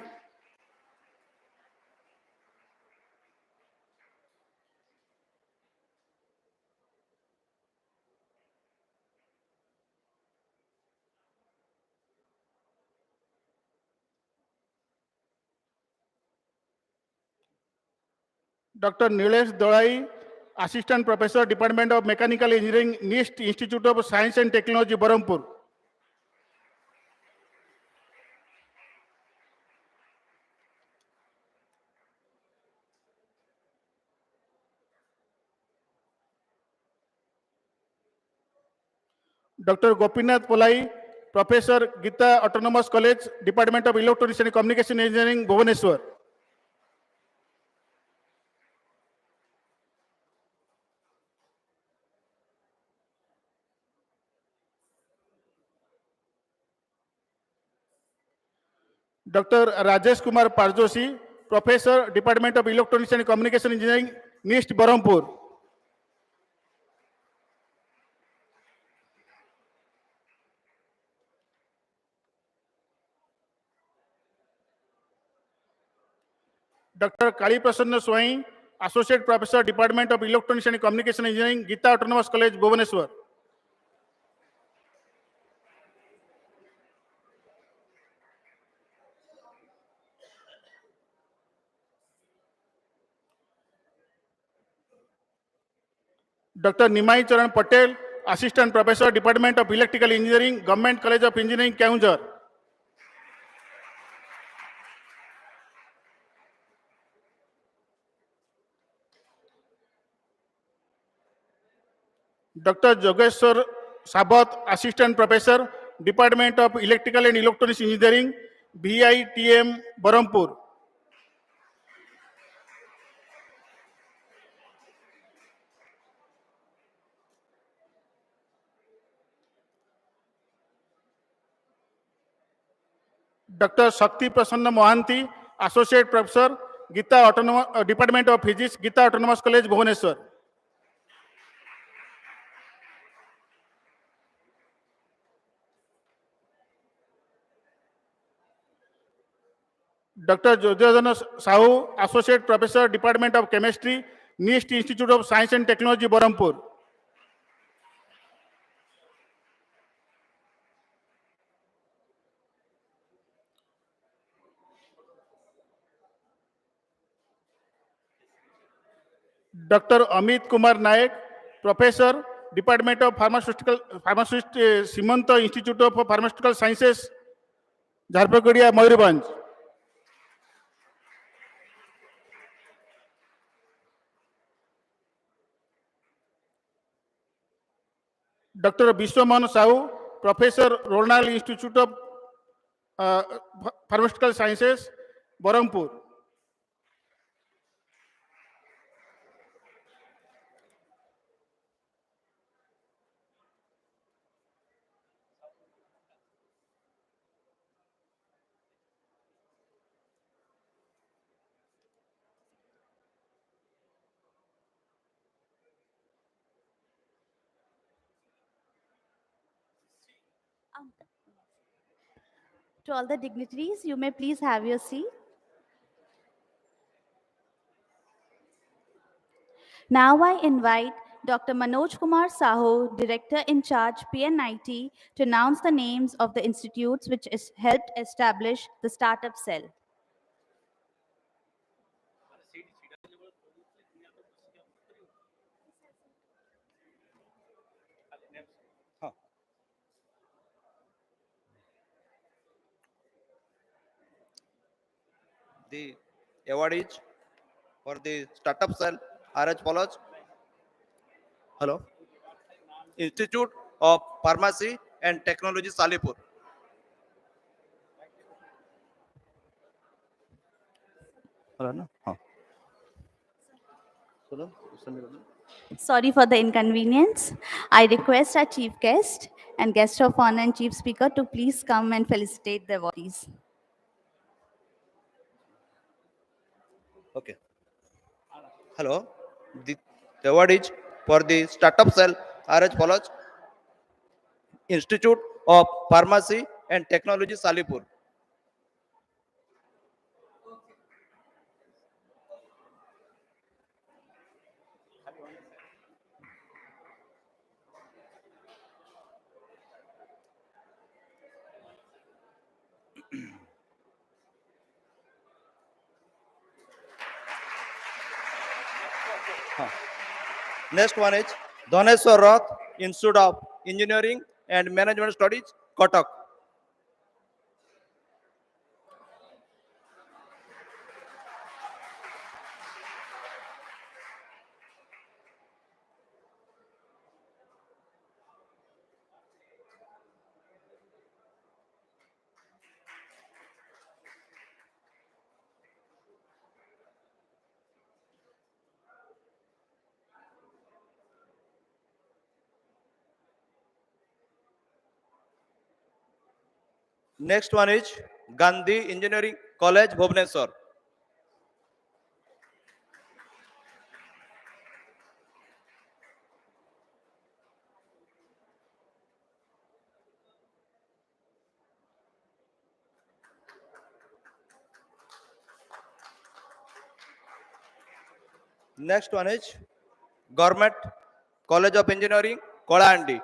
Dr. Nilesh Dolai, Assistant Professor, Department of Mechanical Engineering, NIST Institute of Science and Technology, Barampur. Dr. Gopinath Polai, Professor, Gita Autonomous College, Department of Electronics and Communication Engineering, Bhubaneswar. Dr. Rajesh Kumar Parjoshi, Professor, Department of Electronics and Communication Engineering, NIST, Barampur. Dr. Kali Prasanna Swai, Associate Professor, Department of Electronics and Communication Engineering, Gita Autonomous College, Bhubaneswar. Dr. Nimai Charan Patel, Assistant Professor, Department of Electrical Engineering, Government College of Engineering, Keonjhar. Dr. Jogeshwar Sabat, Assistant Professor, Department of Electrical and Electronics Engineering, BITM, Barampur. Dr. Shakti Prasanna Mohanty, Associate Professor, Gita Autonomous, Department of Physics, Gita Autonomous College, Bhubaneswar. Dr. Jodhadana Sahu, Associate Professor, Department of Chemistry, NIST Institute of Science and Technology, Barampur. Dr. Amit Kumar Naik, Professor, Department of Simanta Institute of Pharmaceutical Sciences, Jharpagadiya, Mayurbhanj. Dr. Vishwamohan Sahu, Professor, Ronald Institute of Pharmaceutical Sciences, Barampur. To all the dignitaries, you may please have your seat. Now I invite Dr. Manoj Kumar Sahu, Director in Charge PNIT, to announce the names of the institutes which helped establish the startup cell. The award is for the startup cell are as follows. Hello. Institute of Pharmacy and Technology, Salipur. Hello, no? Sorry for the inconvenience. I request our chief guest and guest of honor and chief speaker to please come and felicitate the awardees. Okay. Hello. The award is for the startup cell are as follows. Institute of Pharmacy and Technology, Salipur. Next one is Dhaneshwar Roth Institute of Engineering and Management Studies, Kotak. Next one is Gandhi Engineering College, Bhubaneswar. Next one is Government College of Engineering, Kolandi.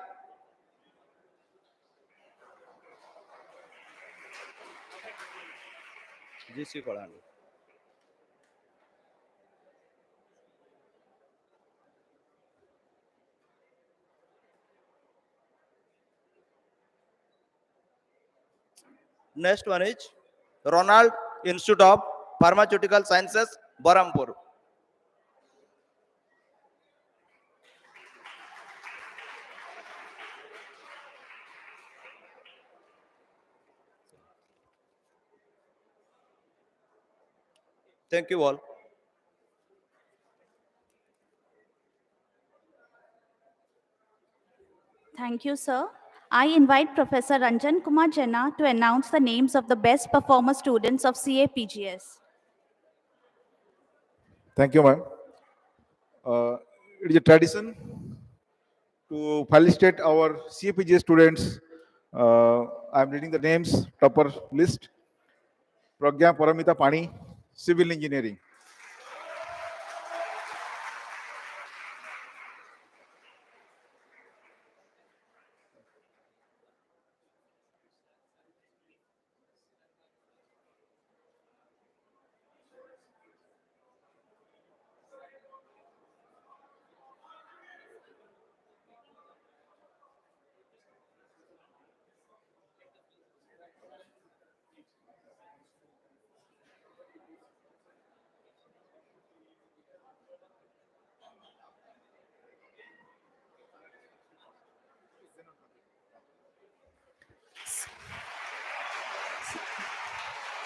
GC Kolandi. Next one is Ronald Institute of Pharmaceutical Sciences, Barampur. Thank you all. Thank you, sir. I invite Professor Ranjan Kumar Jena to announce the names of the best performer students of CAPGS. Thank you, ma'am. It is a tradition to felicitate our CAPG students. I am reading the names, topper list. Pragya Paramita Pani, Civil Engineering.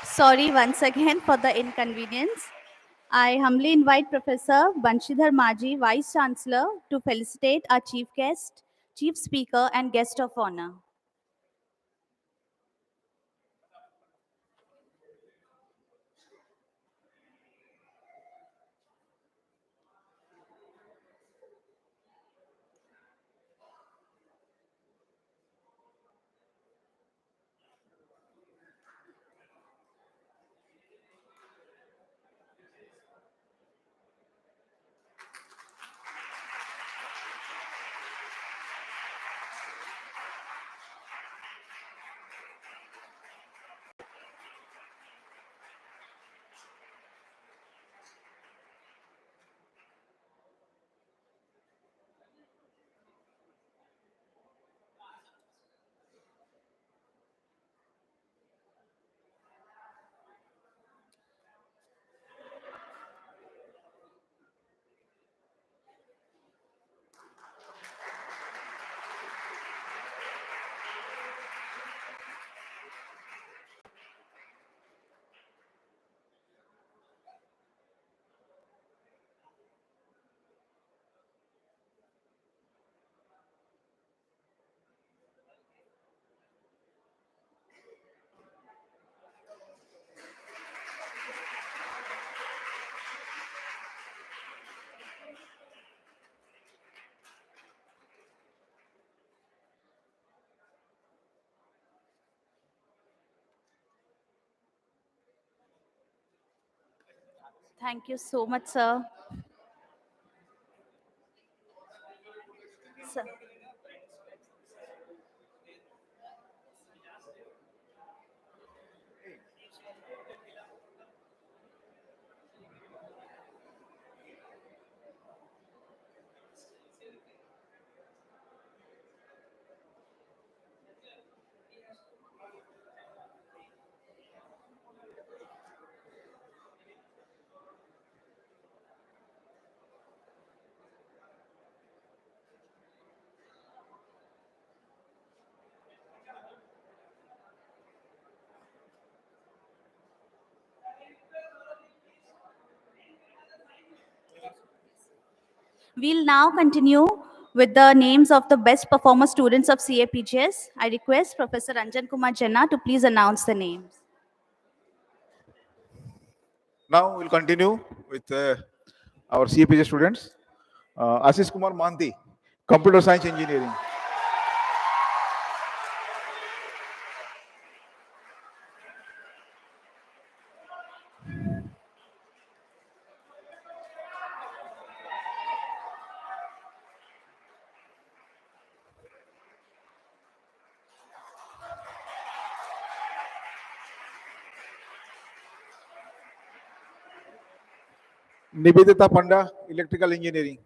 Sorry once again for the inconvenience. I humbly invite Professor Banshidhar Maji, Vice Chancellor, to felicitate our Chief Guest, Chief Speaker, and Guest of Honor. Thank you so much, sir. Sir. We'll now continue with the names of the best performer students of CAPGS. I request Professor Ranjan Kumar Jana to please announce the names. Now we'll continue with our CAPJ students. Ashish Kumar Manti, Computer Science Engineering. Nivedita Panda, Electrical Engineering.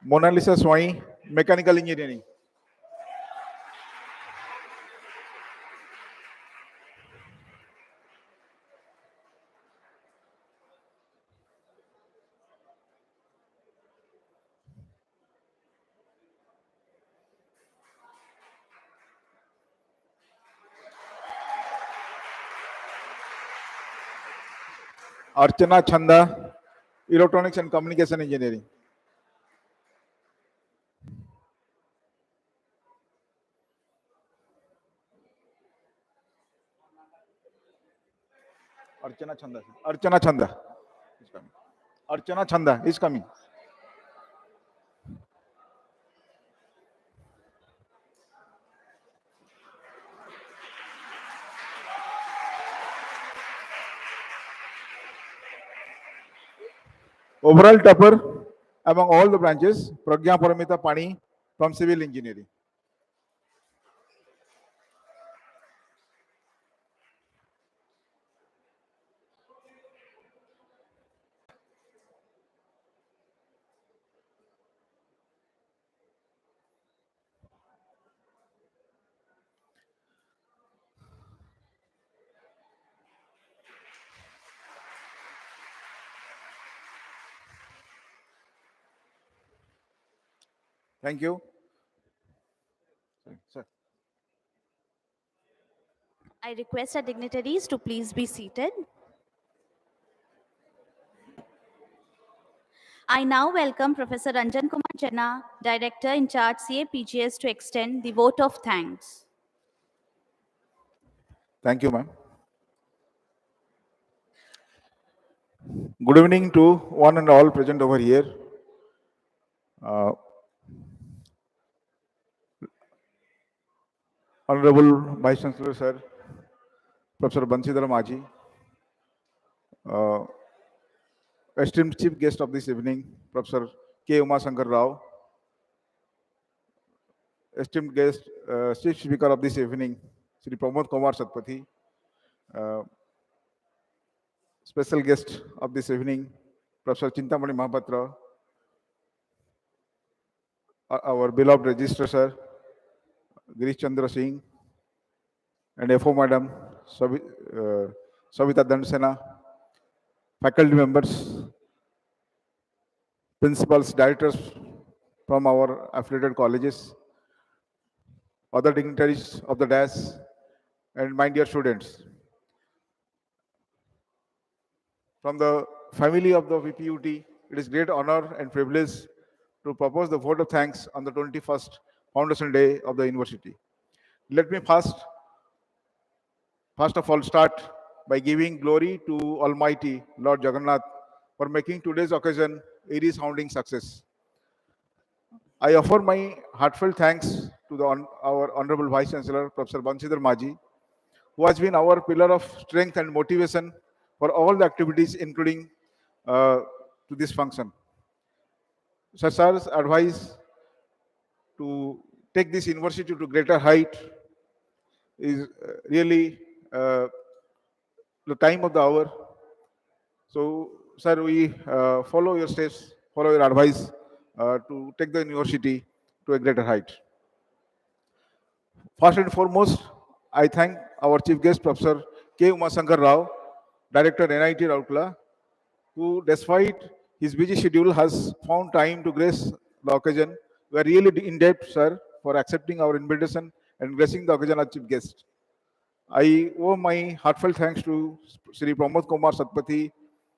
Mona Lisa Swai, Mechanical Engineering. Archana Chanda, Electronics and Communication Engineering. Archana Chanda. Archana Chanda is coming. Archana Chanda is coming. Overall topper among all the branches, Pragya Paramita Pani from Civil Engineering. Thank you. Sir. I request our dignitaries to please be seated. I now welcome Professor Ranjan Kumar Jana, Director in charge CAPGS, to extend the vote of thanks. Thank you, ma'am. Good evening to one and all present over here. Honorable Vice Chancellor, Sir, Professor Bansidhar Maji, esteemed Chief Guest of this evening, Professor K. Umasankar Rao, esteemed guest, Chief Speaker of this evening, Sri Pramod Kumar Satpathy, special guest of this evening, Professor Chintamani Mahapatra, our beloved Registrar Sir, Girish Chandra Singh, and FO Madam, Savita Dandsena, faculty members, principals, directors from our affiliated colleges, other dignitaries of the dais, and my dear students. From the family of the BPUT, it is great honor and privilege to propose the vote of thanks on the 21st Foundation Day of the University. Let me first of all start by giving glory to Almighty Lord Jagannath for making today's occasion a resounding success. I offer my heartfelt thanks to our Honorable Vice Chancellor, Professor Bansidhar Maji, who has been our pillar of strength and motivation for all the activities, including to this function. Sir's advice to take this university to greater height is really the time of the hour. So, sir, we follow your steps, follow your advice to take the university to a greater height. First and foremost, I thank our chief guest, Professor K. Umasankar Rao, Director NIT Rourkela, who, despite his busy schedule, has found time to grace the occasion. We are really indebted, sir, for accepting our invitation and gracing the occasion as chief guest. I owe my heartfelt thanks to Sri Pramod Kumar Satpathy,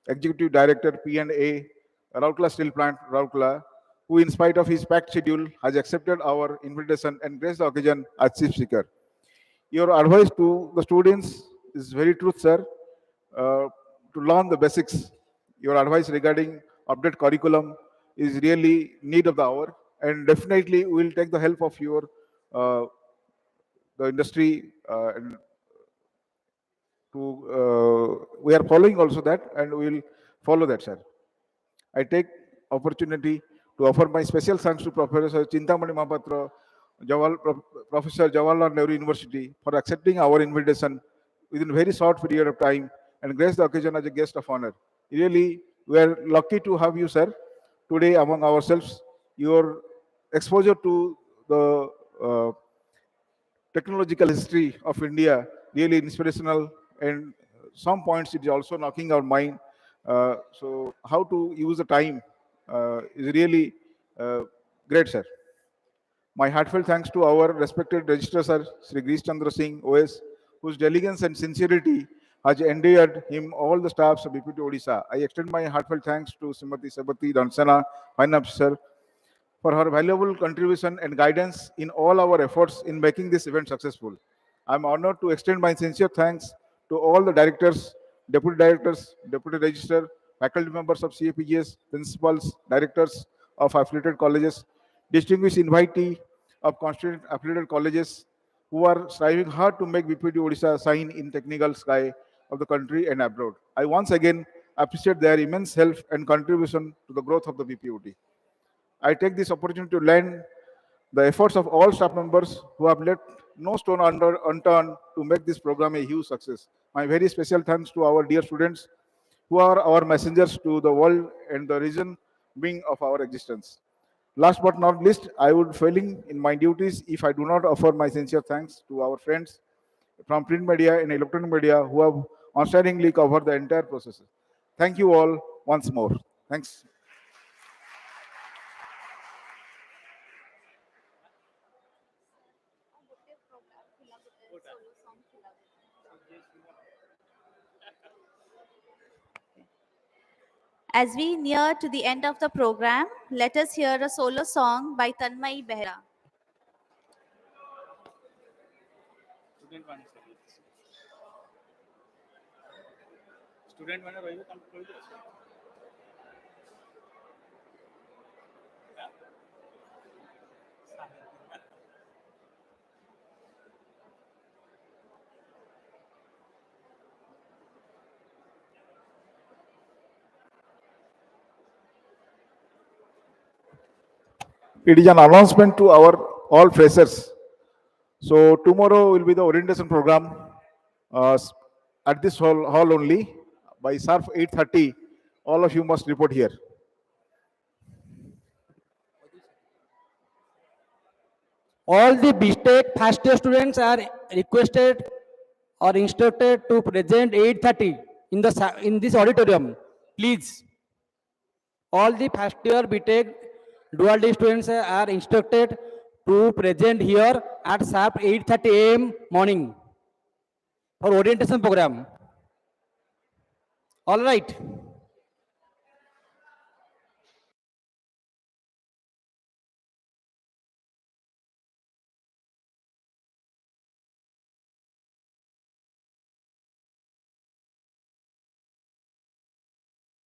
Executive Director P&A, Rourkela Steel Plant, Rourkela, who, in spite of his packed schedule, has accepted our invitation and graced the occasion as chief speaker. Your advice to the students is very true, sir, to learn the basics. Your advice regarding update curriculum is really need of the hour, and definitely we will take the help of your the industry and we are following also that, and we will follow that, sir. I take opportunity to offer my special thanks to Professor Chintamani Mahapatra, Professor Jawaharlal Nehru University, for accepting our invitation within a very short period of time and grace the occasion as a guest of honor. Really, we are lucky to have you, sir, today among ourselves. Your exposure to the technological history of India really inspirational, and some points it is also knocking our mind. So how to use the time is really great, sir. My heartfelt thanks to our respected registrar, sir, Sri Girish Chandra Singh, OS, whose diligence and sincerity has endeared him all the staffs of BPUT Odisha. I extend my heartfelt thanks to Srimati Sabati Dansana, Finance Officer, for her valuable contribution and guidance in all our efforts in making this event successful. I'm honored to extend my sincere thanks to all the directors, deputy registrar, faculty members of CAPGS, principals, directors of affiliated colleges, distinguished invitee of constituent affiliated colleges who are striving hard to make BPUT Odisha shine in technical sky of the country and abroad. I once again appreciate their immense help and contribution to the growth of the BPUT. I take this opportunity to lend the efforts of all staff members who have left no stone unturned to make this program a huge success. My very special thanks to our dear students who are our messengers to the world and the reason being of our existence. Last but not least, I would failing in my duties if I do not offer my sincere thanks to our friends from print media and electronic media who have outstandingly covered the entire process. Thank you all once more. Thanks. As we near to the end of the program, let us hear a solo song by Tanmay Behra. Student It is an announcement to our all freshers. So tomorrow will be the orientation program at this hall only by sharp 8:30. All of you must report here. All the BTech first year students are requested or instructed to present 8:30 in this auditorium. Please, all the first year BTech dual day students are instructed to present here at sharp 8:30 a.m. morning for orientation program. All right.